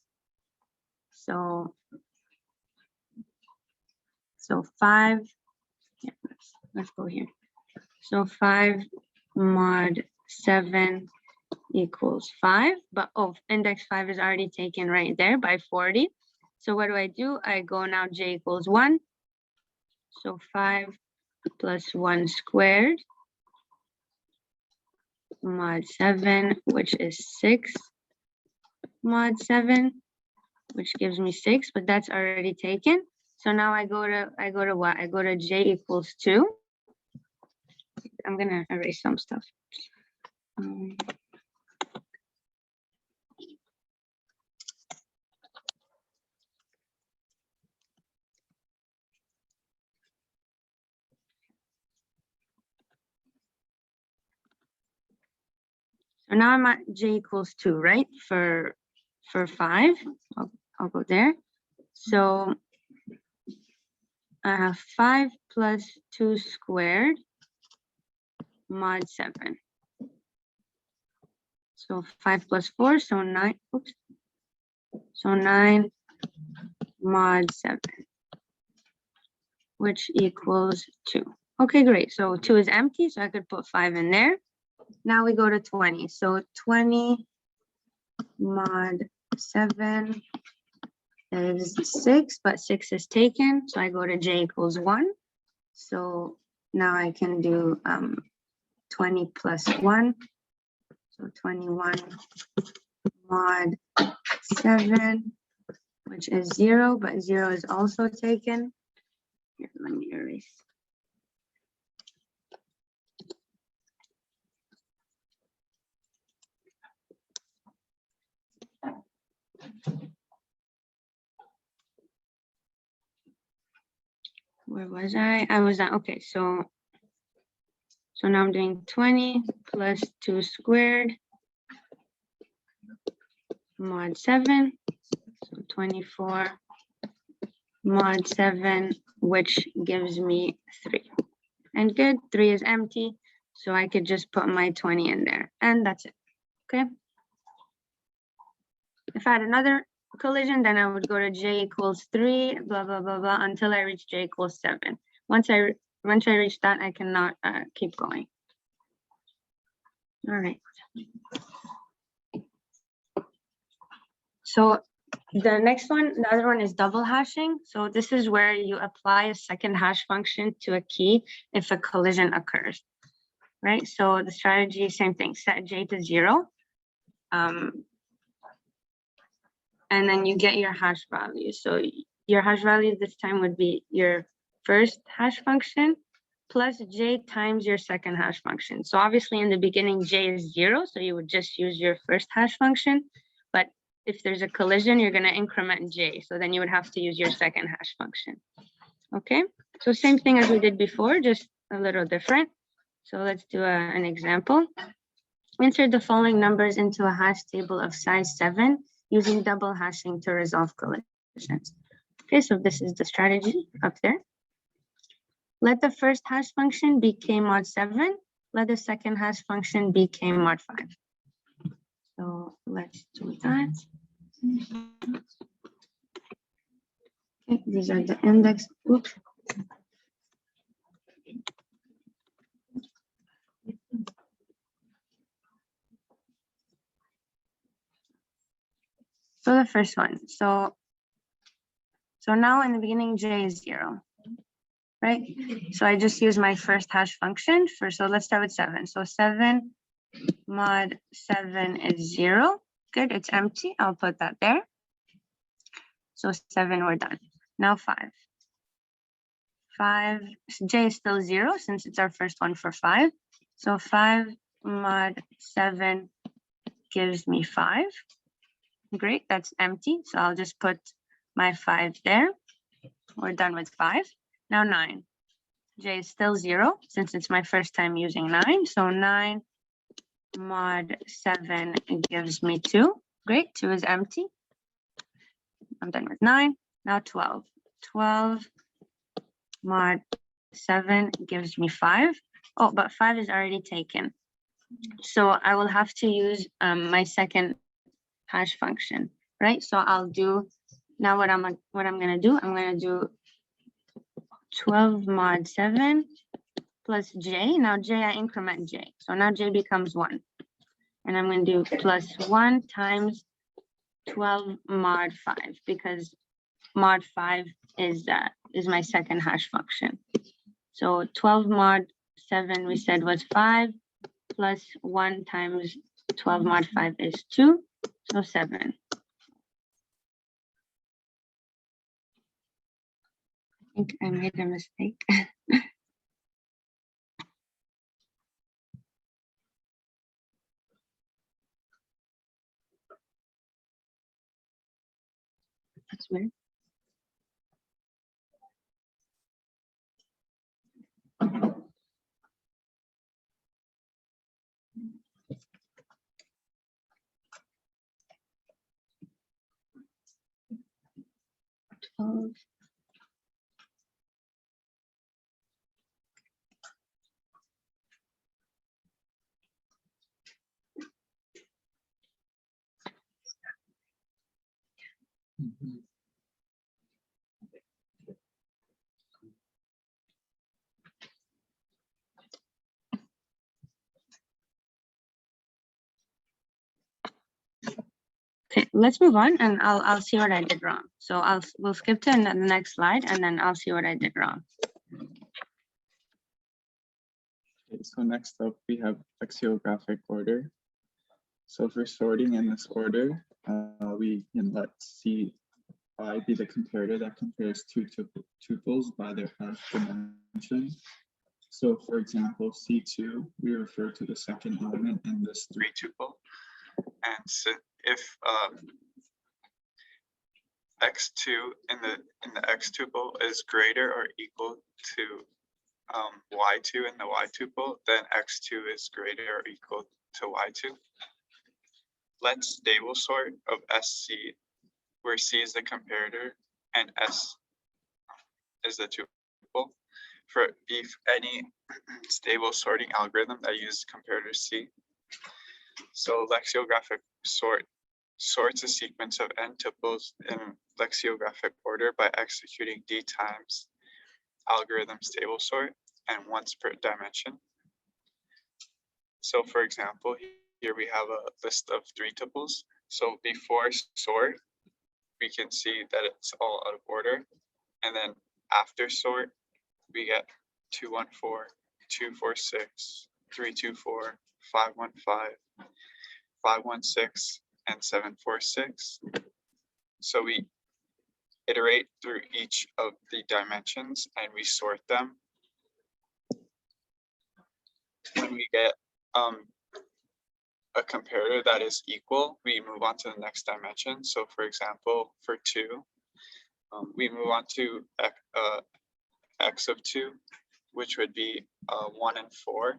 So 5, yeah, let's go here. So 5 mod 7 equals 5, but index 5 is already taken right there by 40. So what do? I go now j equals 1. So 5 plus 1 squared mod 7, which is 6 mod 7, which gives me 6, but that's already taken. So now I go to what? I go to j equals 2. I'm gonna erase some stuff. So now I'm at j equals 2, right? For 5, I'll go there. So I have 5 plus 2 squared mod 7. So 5 plus 4, so 9. Oops. So 9 mod 7, which equals 2. Okay, great. So 2 is empty, so I could put 5 in there. Now we go to 20. So 20 mod 7 is 6, but 6 is taken. So I go to j equals 1. So now I can do 20 plus 1. So 21 mod 7, which is 0, but 0 is also taken. Here, let me erase. Where was I? I was at, okay, so now I'm doing 20 plus 2 squared mod 7. So 24 mod 7, which gives me 3. And good, 3 is empty, so I could just put my 20 in there, and that's it. Okay. If I had another collision, then I would go to j equals 3, blah, blah, blah, blah, until I reach j equals 7. Once I reach that, I cannot keep going. All right. So the next one, the other one is double hashing. So this is where you apply a second hash function to a key if a collision occurs, right? So the strategy, same thing, set j to 0. And then you get your hash value. So your hash value this time would be your first hash function plus j times your second hash function. So obviously in the beginning, j is 0, so you would just use your first hash function. But if there's a collision, you're going to increment j. So then you would have to use your second hash function. Okay, so same thing as we did before, just a little different. So let's do an example. Insert the following numbers into a hash table of size 7 using double hashing to resolve collisions. Okay, so this is the strategy up there. Let the first hash function be k mod 7. Let the second hash function be k mod 5. So let's do that. Okay, these are the index. Oops. So the first one. So now in the beginning, j is 0. Right? So I just use my first hash function for, so let's start with 7. So 7 mod 7 is 0. Good, it's empty. I'll put that there. So 7, we're done. Now 5. 5, j is still 0 since it's our first one for 5. So 5 mod 7 gives me 5. Great, that's empty. So I'll just put my 5 there. We're done with 5. Now 9. J is still 0 since it's my first time using 9. So 9 mod 7 gives me 2. Great, 2 is empty. I'm done with 9. Now 12. 12 mod 7 gives me 5. Oh, but 5 is already taken. So I will have to use my second hash function, right? So I'll do, now what I'm going to do, I'm going to do 12 mod 7 plus j. Now j, I increment j. So now j becomes 1. And I'm going to do plus 1 times 12 mod 5 because mod 5 is my second hash function. So 12 mod 7 we said was 5 plus 1 times 12 mod 5 is 2. So 7. I think I made a mistake. That's weird. 12. Mhm. Okay, let's move on and I'll see what I did wrong. So we'll skip to the next slide and then I'll see what I did wrong. Okay, so next up we have lexicographic order. So for sorting in this order, we can let C5 be the comparator that compares two tuples by their hash dimension. So for example, C2, we refer to the second element in this 3 tuple. And so if x2 in the x tuple is greater or equal to y2 in the y tuple, then x2 is greater or equal to y2. Let's stable sort of SC, where C is the comparator and S is the tuple, for any stable sorting algorithm that uses comparator C. So lexicographic sorts a sequence of n tuples in lexicographic order by executing d times algorithm stable sort and once per dimension. So for example, here we have a list of 3 tuples. So before sort, we can see that it's all out of order. And then after sort, we get 214, 246, 324, 515, 516, and 746. So we iterate through each of the dimensions and we sort them. When we get a comparator that is equal, we move on to the next dimension. So for example, for 2, we move on to x of 2, which would be 1 and 4.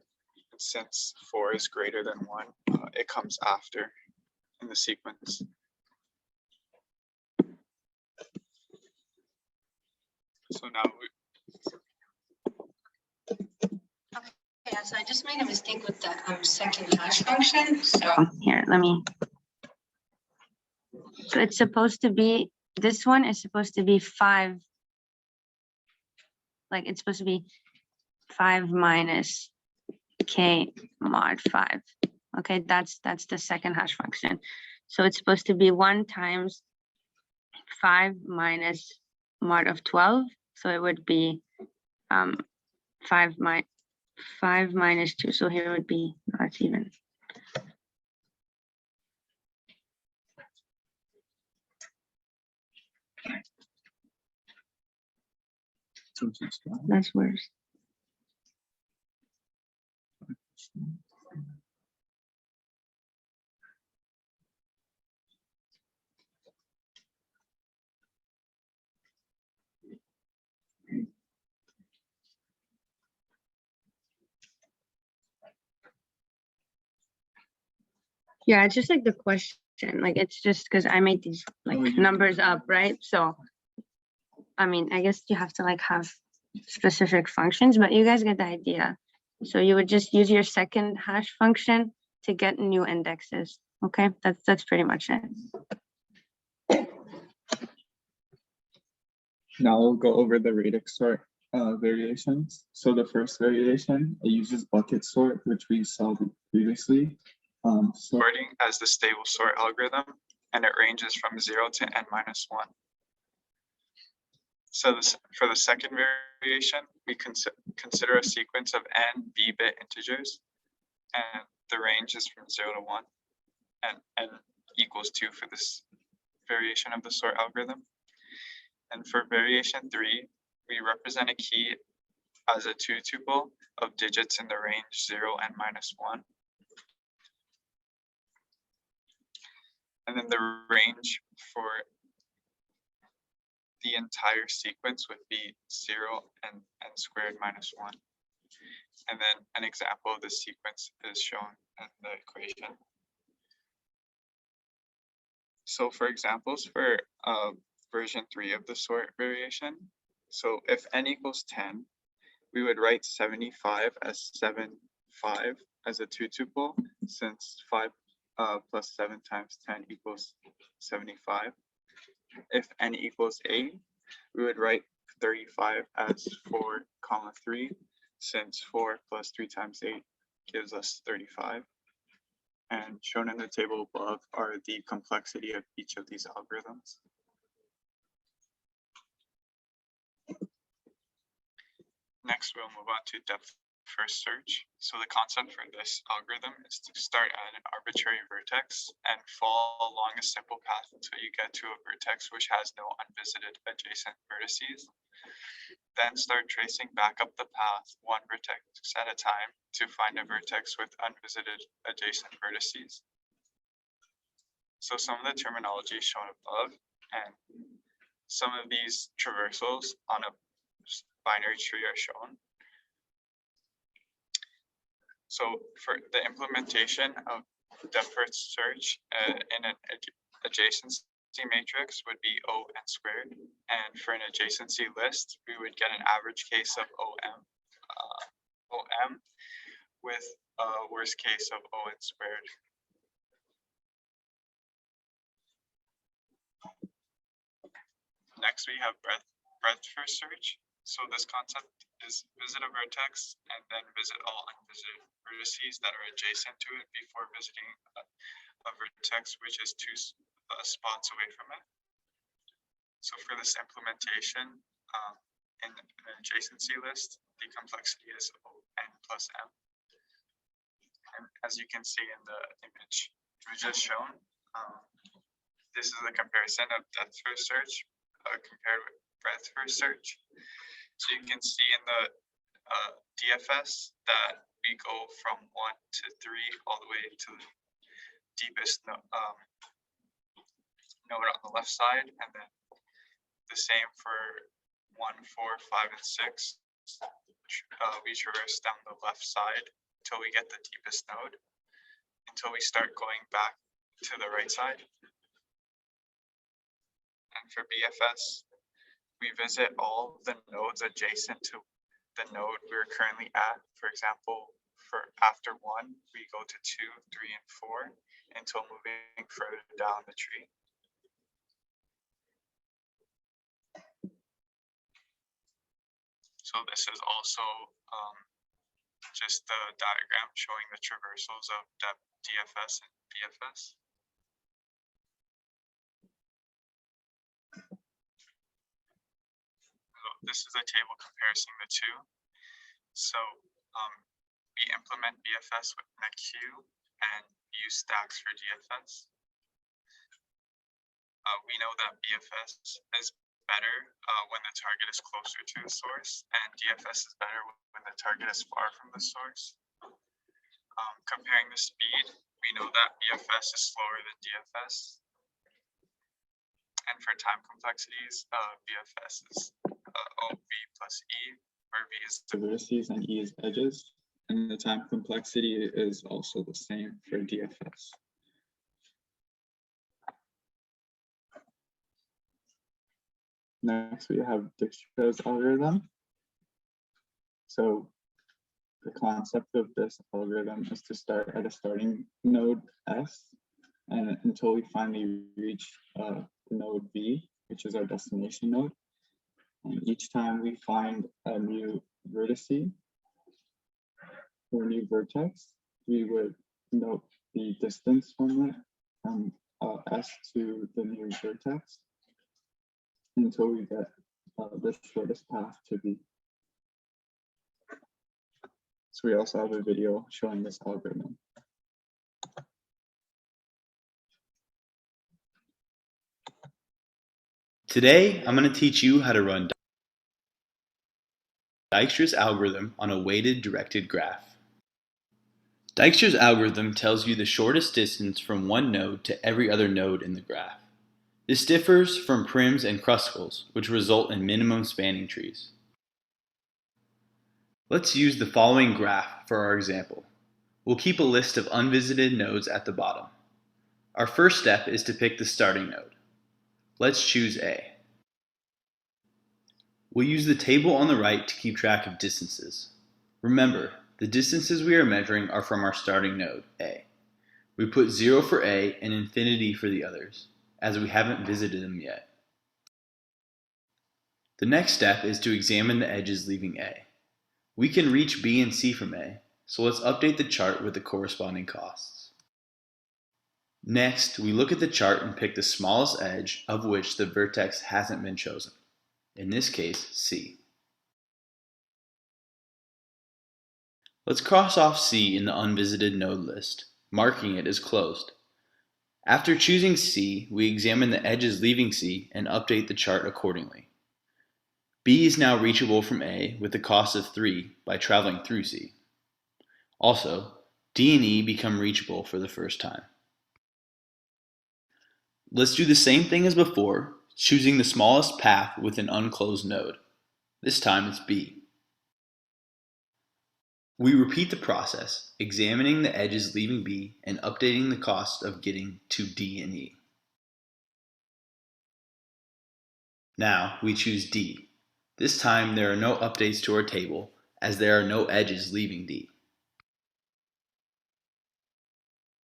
And since 4 is greater than 1, it comes after in the sequence. So now Yeah, so I just made a mistake with the second hash function. So Here, let me. So it's supposed to be, this one is supposed to be 5. Like it's supposed to be 5 minus k mod 5. Okay, that's the second hash function. So it's supposed to be 1 times 5 minus mod of 12. So it would be 5 minus 2. So here would be, that's even. That's worse. Yeah, it's just like the question, like it's just because I made these like numbers up, right? So, I mean, I guess you have to like have specific functions, but you guys get the idea. So you would just use your second hash function to get new indexes. Okay, that's pretty much it. now we'll go over the radix sort variations. So the first variation, it uses bucket sort, which we saw previously. Sorting as the stable sort algorithm, and it ranges from 0 to n minus 1. So for the second variation, we consider a sequence of n b-bit integers, and the range is from 0 to 1, and n equals 2 for this variation of the sort algorithm. And for variation 3, we represent a key as a 2 tuple of digits in the range 0 and minus 1. And then the range for the entire sequence would be 0 and n squared minus 1. And then an example of this sequence is shown in the equation. So for examples for version 3 of the sort variation. So if n equals 10, we would write 75 as 7, 5 as a 2 tuple, since 5 plus 7 times 10 equals 75. If n equals 8, we would write 35 as 4, 3, since 4 plus 3 times 8 gives us 35. And shown in the table above are the complexity of each of these algorithms. Next, we'll move on to depth first search. So the concept for this algorithm is to start at an arbitrary vertex and fall along a simple path until you get to a vertex which has no unvisited adjacent vertices. Then start tracing back up the path one vertex at a time to find a vertex with unvisited adjacent vertices. So some of the terminology is shown above, and some of these traversals on a binary tree are shown. So for the implementation of depth first search in an adjacency matrix would be O(n) squared, and for an adjacency list, we would get an average case of OM with a worst case of O(n) squared. Next, we have breadth first search. So this concept is visit a vertex and then visit all unvisited vertices that are adjacent to it before visiting a vertex which is 2 spots away from it. So for this implementation, in an adjacency list, the complexity is O(n) plus m. And as you can see in the image we just shown, this is a comparison of depth first search compared with breadth first search. So you can see in the DFS that we go from 1 to 3 all the way to the deepest node on the left side, and then the same for 1, 4, 5, and 6. We traverse down the left side until we get the deepest node, until we start going back to the right side. And for BFS, we visit all the nodes adjacent to the node we're currently at. For example, for after 1, we go to 2, 3, and 4 until moving further down the tree. So this is also just the diagram showing the traversals of depth DFS and BFS. This is a table comparing the two. So we implement BFS with NetQ and use stacks for DFS. We know that BFS is better when the target is closer to the source, and DFS is better when the target is far from the source. Comparing the speed, we know that BFS is slower than DFS. And for time complexities, BFS is OV plus E, where V is the vertices and E is edges, and the time complexity is also the same for DFS. Next, we have Dijkstra's algorithm. So the concept of this algorithm is to start at a starting node S, and until we finally reach the node V, which is our destination node. And each time we find a new vertice or a new vertex, we would note the distance from it, from S to the new vertex, until we get the shortest path to V. So we also have a video showing this algorithm. Today, I'm going to teach you how to run Dijkstra's algorithm on a weighted directed graph. Dijkstra's algorithm tells you the shortest distance from one node to every other node in the graph. This differs from Prims and Kruskals, which result in minimum spanning trees. Let's use the following graph for our example. We'll keep a list of unvisited nodes at the bottom. Our first step is to pick the starting node. Let's choose A. We'll use the table on the right to keep track of distances. Remember, the distances we are measuring are from our starting node, A. We put 0 for A and infinity for the others, as we haven't visited them yet. The next step is to examine the edges leaving A. We can reach B and C from A, so let's update the chart with the corresponding costs. Next, we look at the chart and pick the smallest edge of which the vertex hasn't been chosen, in this case, C. Let's cross off C in the unvisited node list, marking it as closed. After choosing C, we examine the edges leaving C and update the chart accordingly. B is now reachable from A with the cost of 3 by traveling through C. Also, D and E become reachable for the first time. Let's do the same thing as before, choosing the smallest path with an unclosed node. This time it's B. We repeat the process, examining the edges leaving B and updating the cost of getting to D and E. Now we choose D. This time there are no updates to our table, as there are no edges leaving D.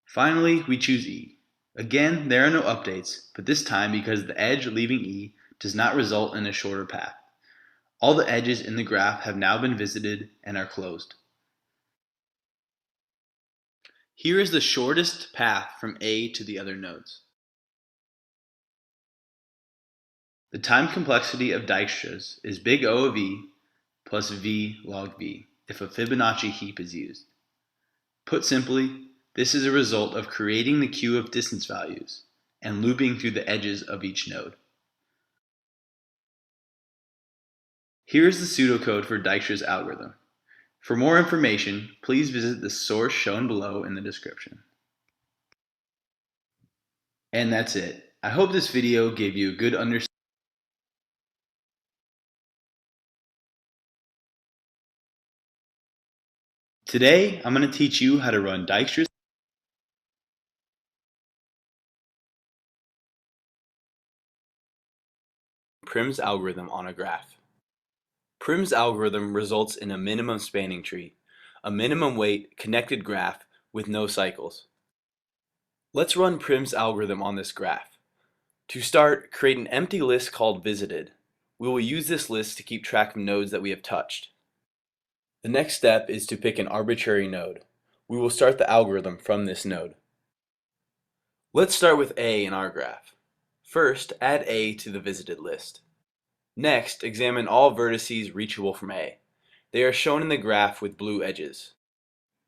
Finally, we choose E. Again, there are no updates, but this time because the edge leaving E does not result in a shorter path. All the edges in the graph have now been visited and are closed. Here is the shortest path from A to the other nodes. The time complexity of Dijkstra's is big O of E plus V log V if a Fibonacci heap is used. Put simply, this is a result of creating the queue of distance values and looping through the edges of each node. Here is the pseudocode for Dijkstra's algorithm. For more information, please visit the source shown below in the description. And that's it. I hope this video gave you a good understanding. Today, I'm going to teach you how to run Dijkstra's Prim's algorithm on a graph. Prim's algorithm results in a minimum spanning tree, a minimum weight connected graph with no cycles. Let's run Prim's algorithm on this graph. To start, create an empty list called visited. We will use this list to keep track of nodes that we have touched. The next step is to pick an arbitrary node. We will start the algorithm from this node. Let's start with A in our graph. First, add A to the visited list. Next, examine all vertices reachable from A. They are shown in the graph with blue edges.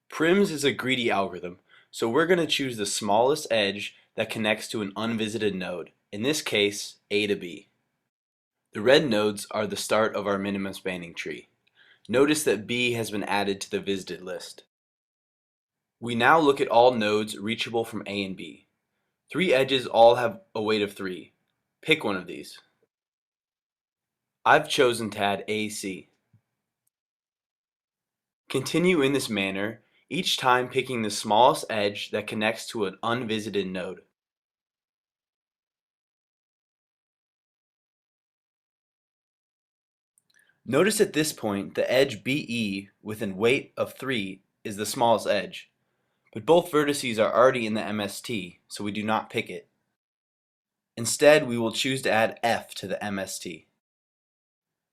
Prim's is a greedy algorithm, so we're going to choose the smallest edge that connects to an unvisited node, in this case, A to B. The red nodes are the start of our minimum spanning tree. Notice that B has been added to the visited list. We now look at all nodes reachable from A and B. 3 edges all have a weight of 3. Pick one of these. I've chosen to add AC. Continue in this manner, each time picking the smallest edge that connects to an unvisited node. Notice at this point the edge BE with a weight of 3 is the smallest edge, but both vertices are already in the MST, so we do not pick it. Instead, we will choose to add F to the MST.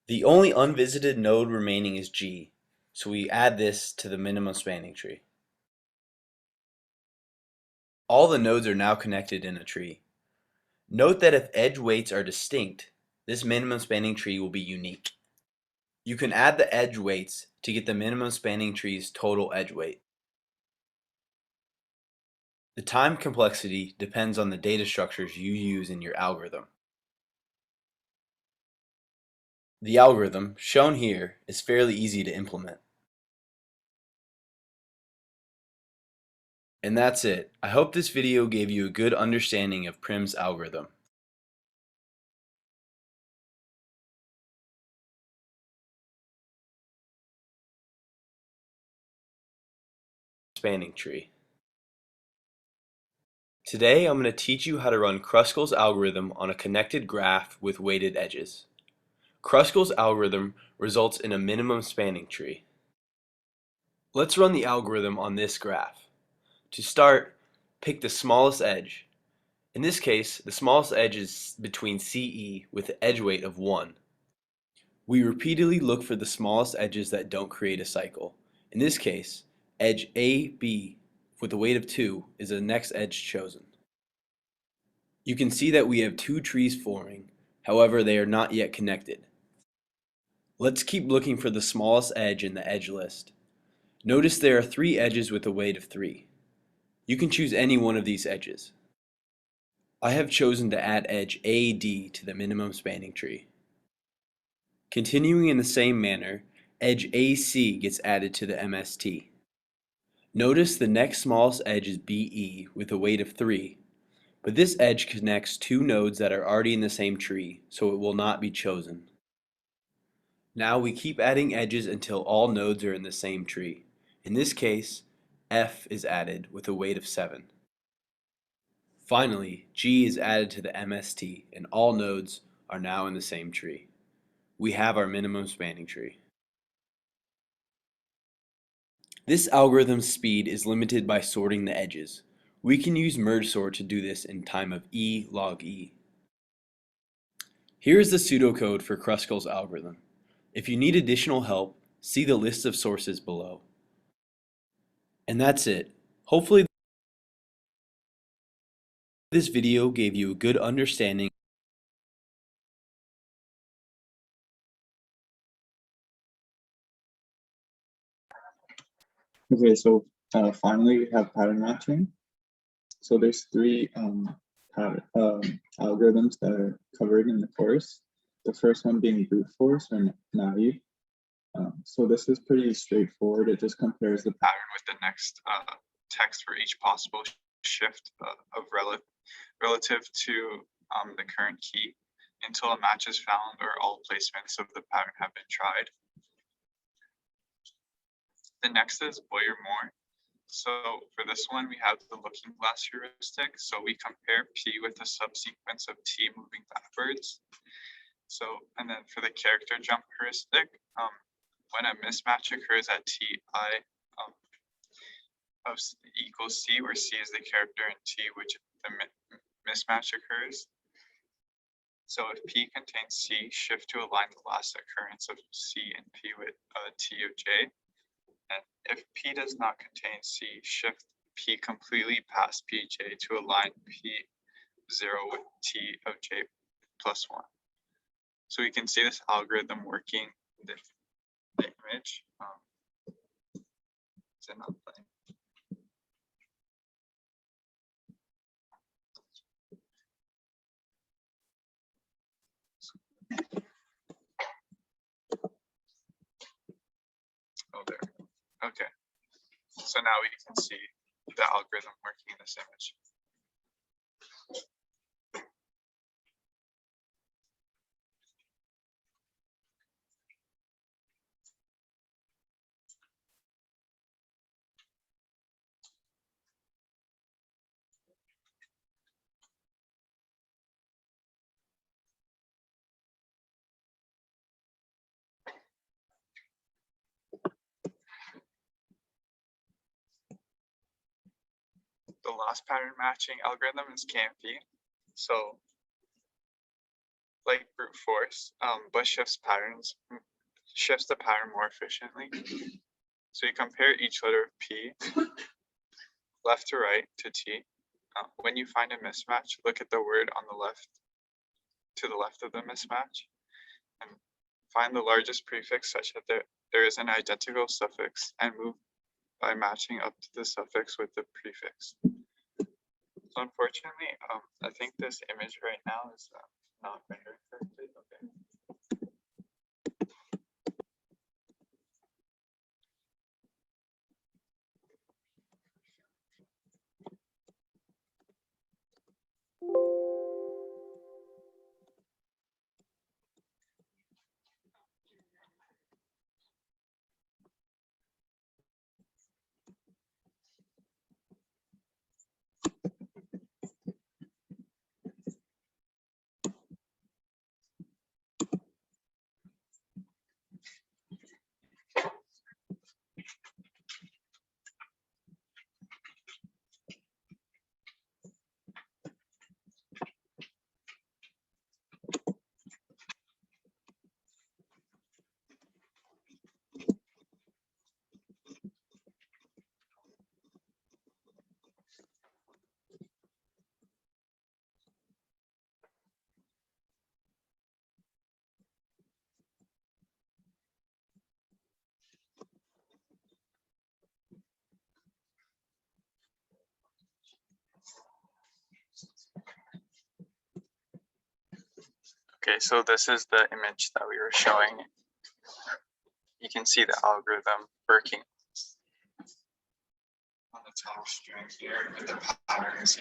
The only unvisited node remaining is G, so we add this to the minimum spanning tree. All the nodes are now connected in a tree. Note that if edge weights are distinct, this minimum spanning tree will be unique. You can add the edge weights to get the minimum spanning tree's total edge weight. The time complexity depends on the data structures you use in your algorithm. The algorithm, shown here, is fairly easy to implement. And that's it. I hope this video gave you a good understanding of Prim's algorithm. Spanning tree. Today I'm going to teach you how to run Kruskal's algorithm on a connected graph with weighted edges. Kruskal's algorithm results in a minimum spanning tree. Let's run the algorithm on this graph. To start, pick the smallest edge. In this case, the smallest edge is between CE with an edge weight of 1. We repeatedly look for the smallest edges that don't create a cycle. In this case, edge AB with a weight of 2 is the next edge chosen. You can see that we have 2 trees forming, however they are not yet connected. Let's keep looking for the smallest edge in the edge list. Notice there are 3 edges with a weight of 3. You can choose any one of these edges. I have chosen to add edge AD to the minimum spanning tree. Continuing in the same manner, edge AC gets added to the MST. Notice the next smallest edge is BE with a weight of 3, but this edge connects 2 nodes that are already in the same tree, so it will not be chosen. Now we keep adding edges until all nodes are in the same tree. In this case, F is added with a weight of 7. Finally, G is added to the MST and all nodes are now in the same tree. We have our minimum spanning tree. This algorithm's speed is limited by sorting the edges. We can use merge sort to do this in time of E log E. Here is the pseudocode for Kruskal's algorithm. If you need additional help, see the list of sources below. And that's it. Hopefully this video gave you a good understanding . Okay, so finally we have pattern matching. So there's 3 algorithms that are covered in the course. The first one being brute force or naive. So this is pretty straightforward. It just compares the pattern with the next text for each possible shift of relative to the current key until a match is found or all placements of the pattern have been tried. The next is Boyer-Moore. So for this one, we have the looking glass heuristic. So we compare P with a subsequence of T moving backwards. So, and then for the character jump heuristic, when a mismatch occurs at Ti of equals C, where C is the character and T which the mismatch occurs. So if P contains C, shift to align the last occurrence of C and P with T of J. And if P does not contain C, shift P completely past Pj to align P0 with T of J plus 1. So we can see this algorithm working in the image. It's an outline. Oh, there. Okay. So now we can see the algorithm working in this image. The last pattern matching algorithm is KMP. So like brute force, but shifts the pattern more efficiently. So you compare each letter of P left to right to T. When you find a mismatch, look at the word on the left to the left of the mismatch and find the largest prefix such that there is an identical suffix and move by matching up to the suffix with the prefix. So unfortunately, I think this image right now is not rendered correctly. Okay. Okay, so this is the image that we were showing. You can see the algorithm working on the top string here with the patterns.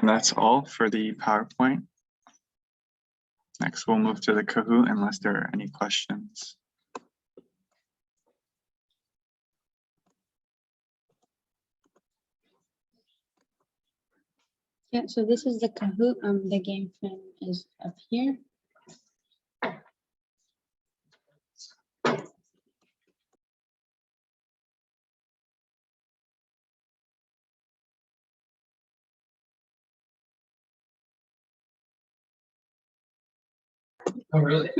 And that's all for the PowerPoint. Next, we'll move to the Kahoot unless there are any questions. Yeah, so this is the Kahoot. The game film is up here. Oh, really?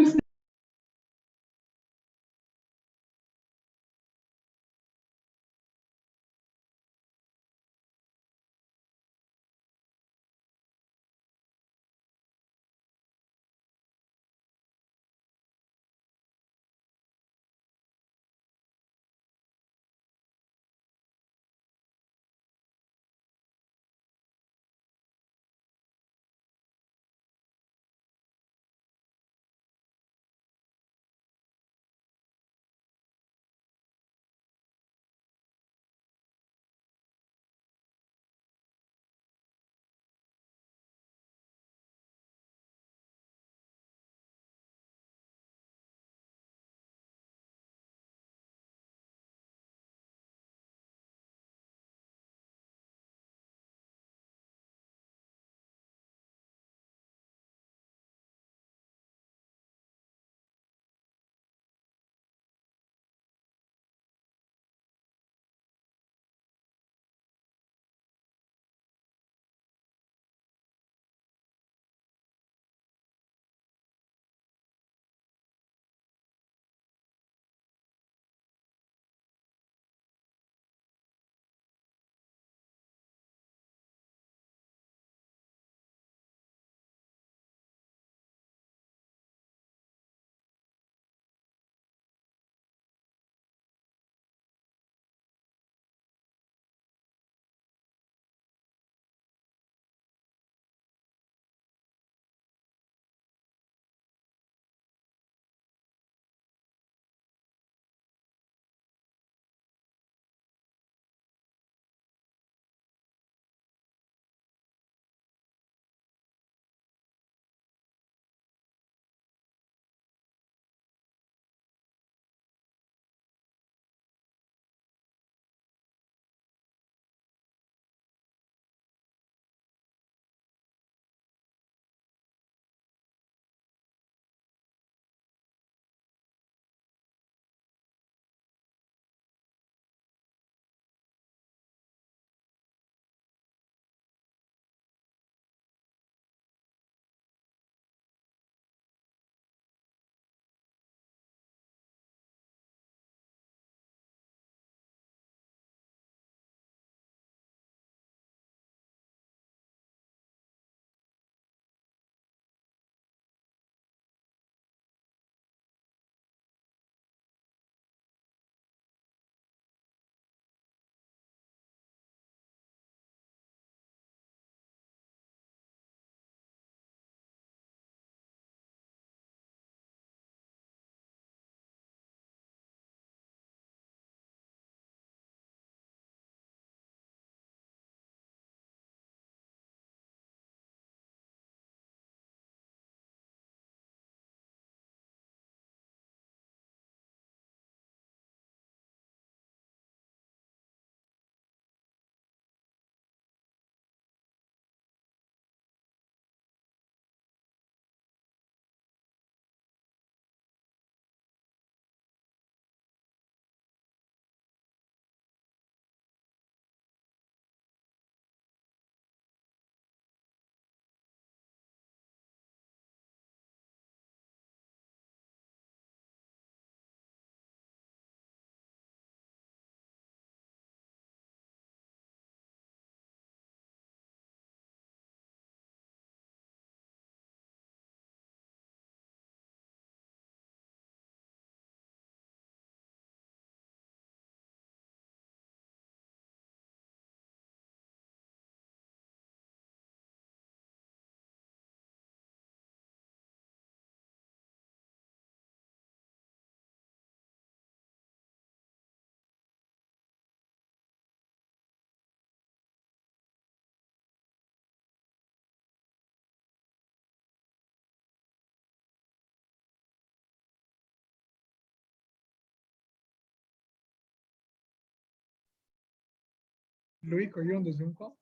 Loic, are you on the Zoom call?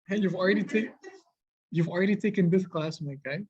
Hey, you've already taken this class, my guy.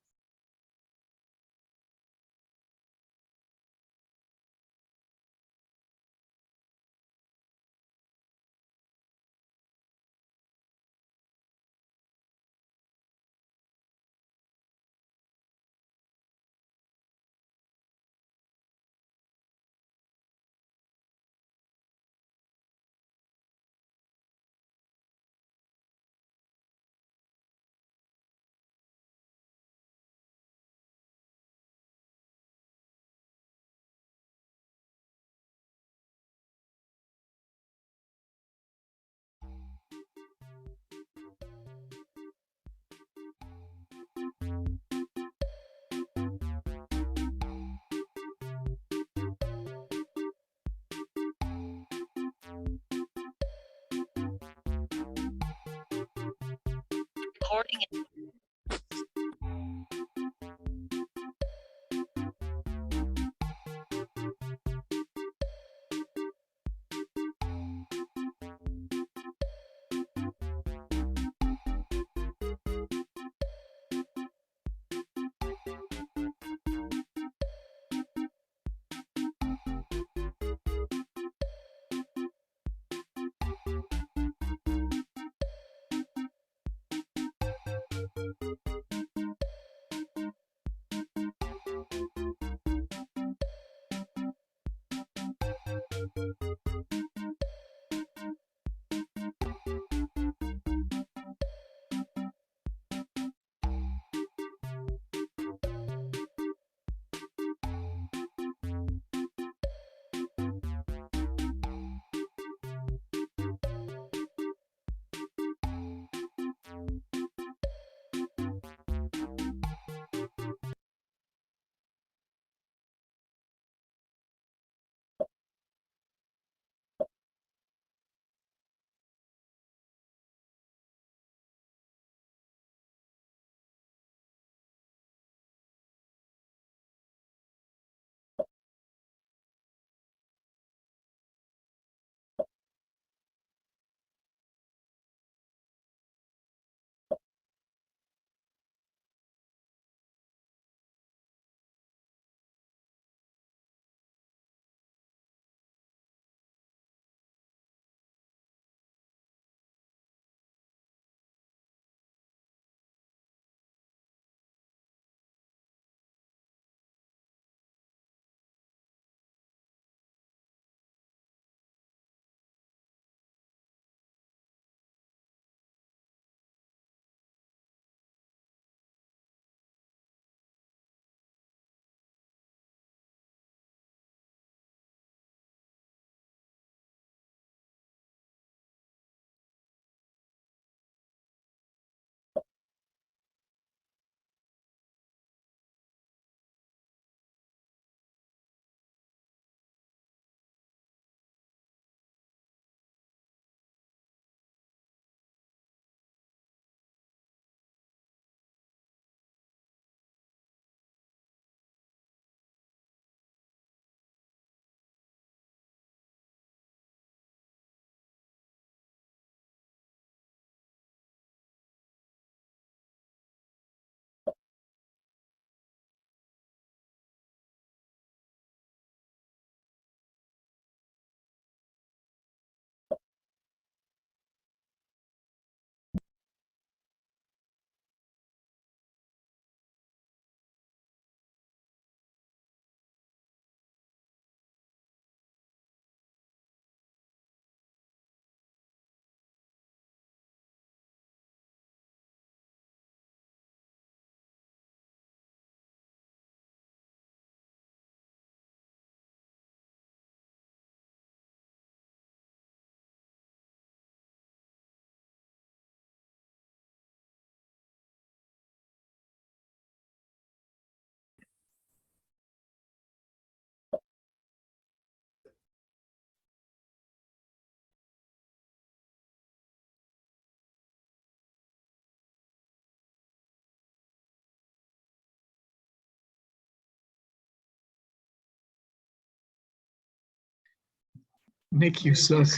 Nick, you suck.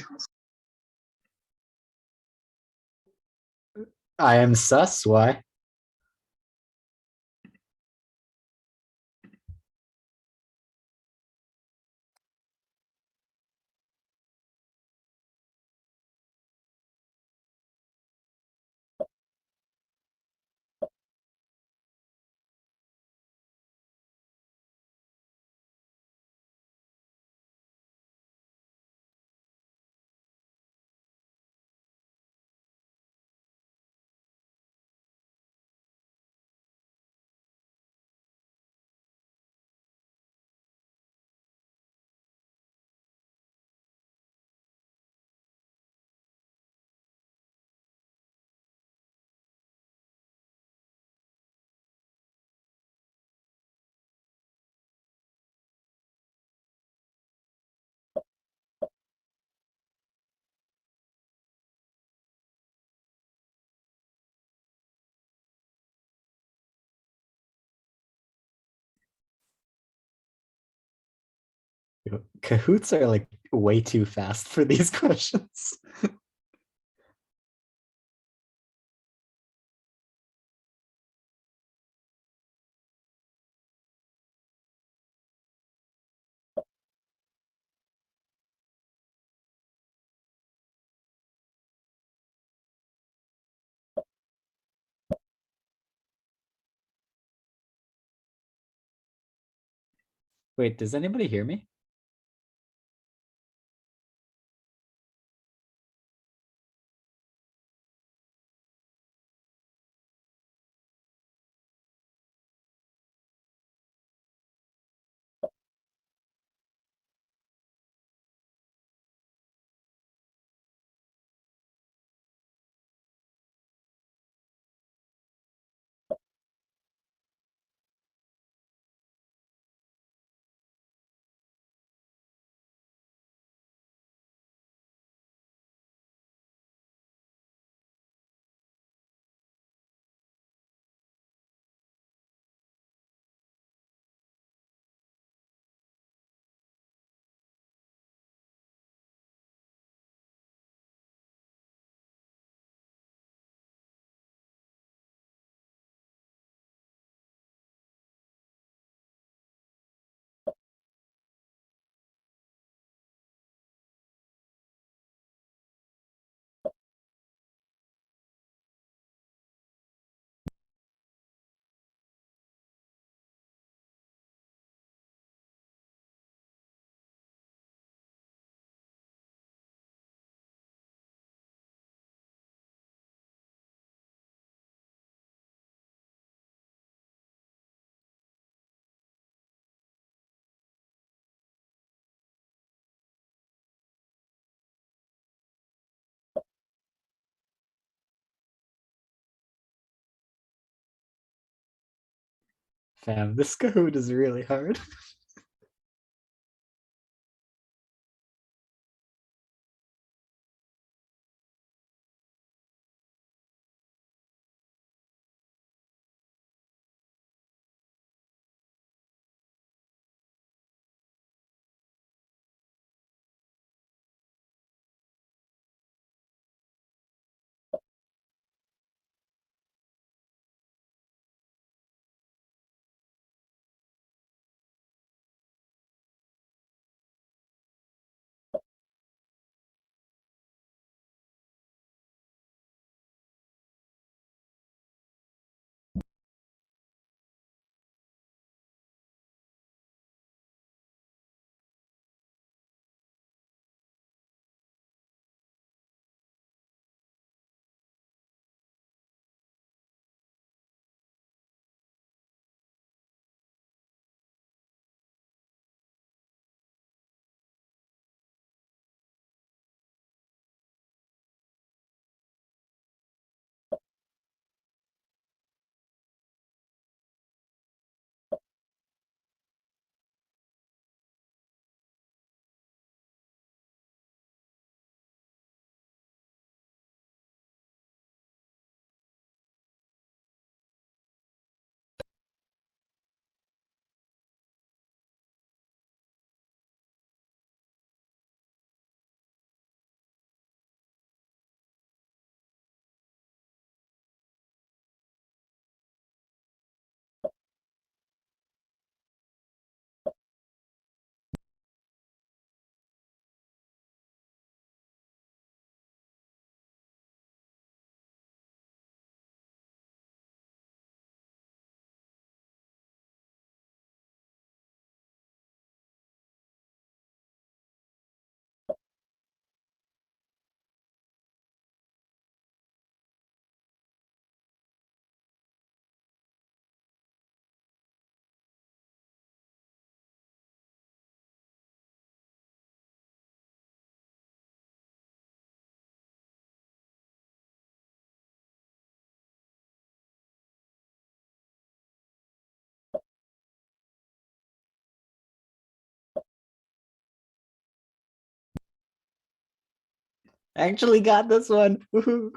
I am sus. Why? Cahoots are like way too fast for these questions. Wait, does anybody hear me? Fam, this Kahoot is really hard. Actually got this one. Woohoo.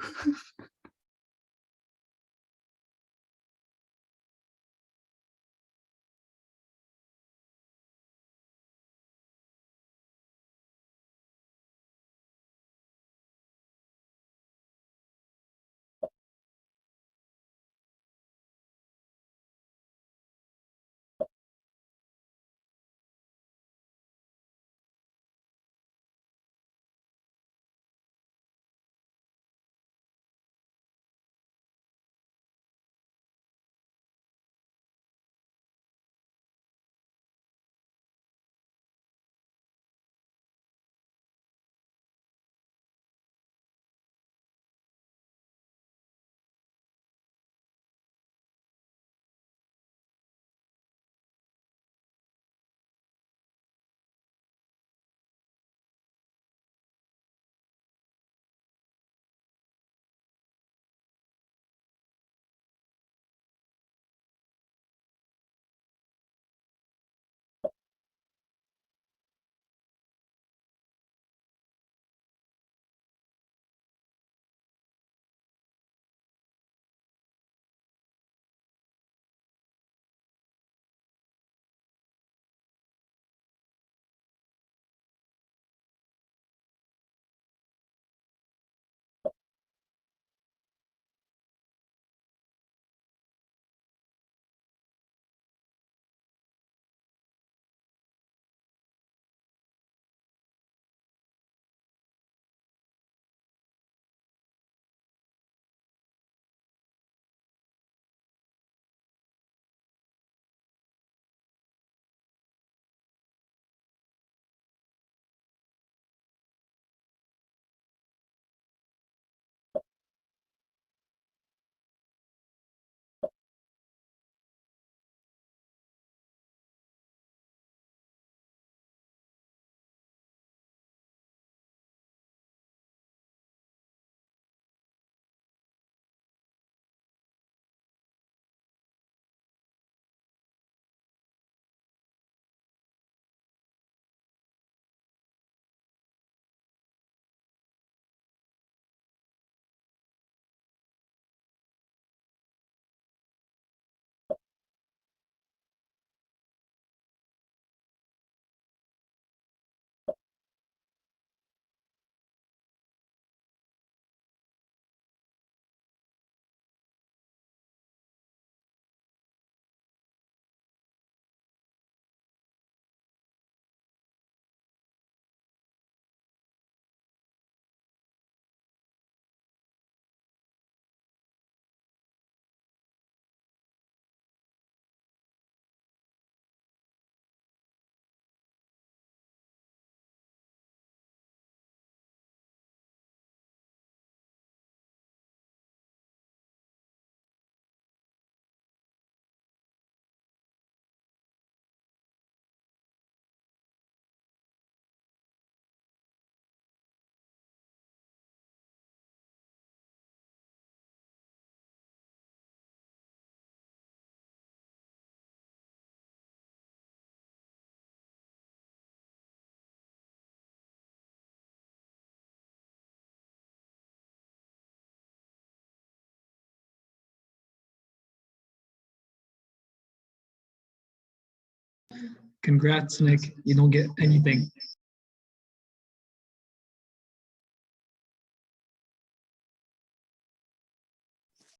Congrats, Nick. You don't get anything.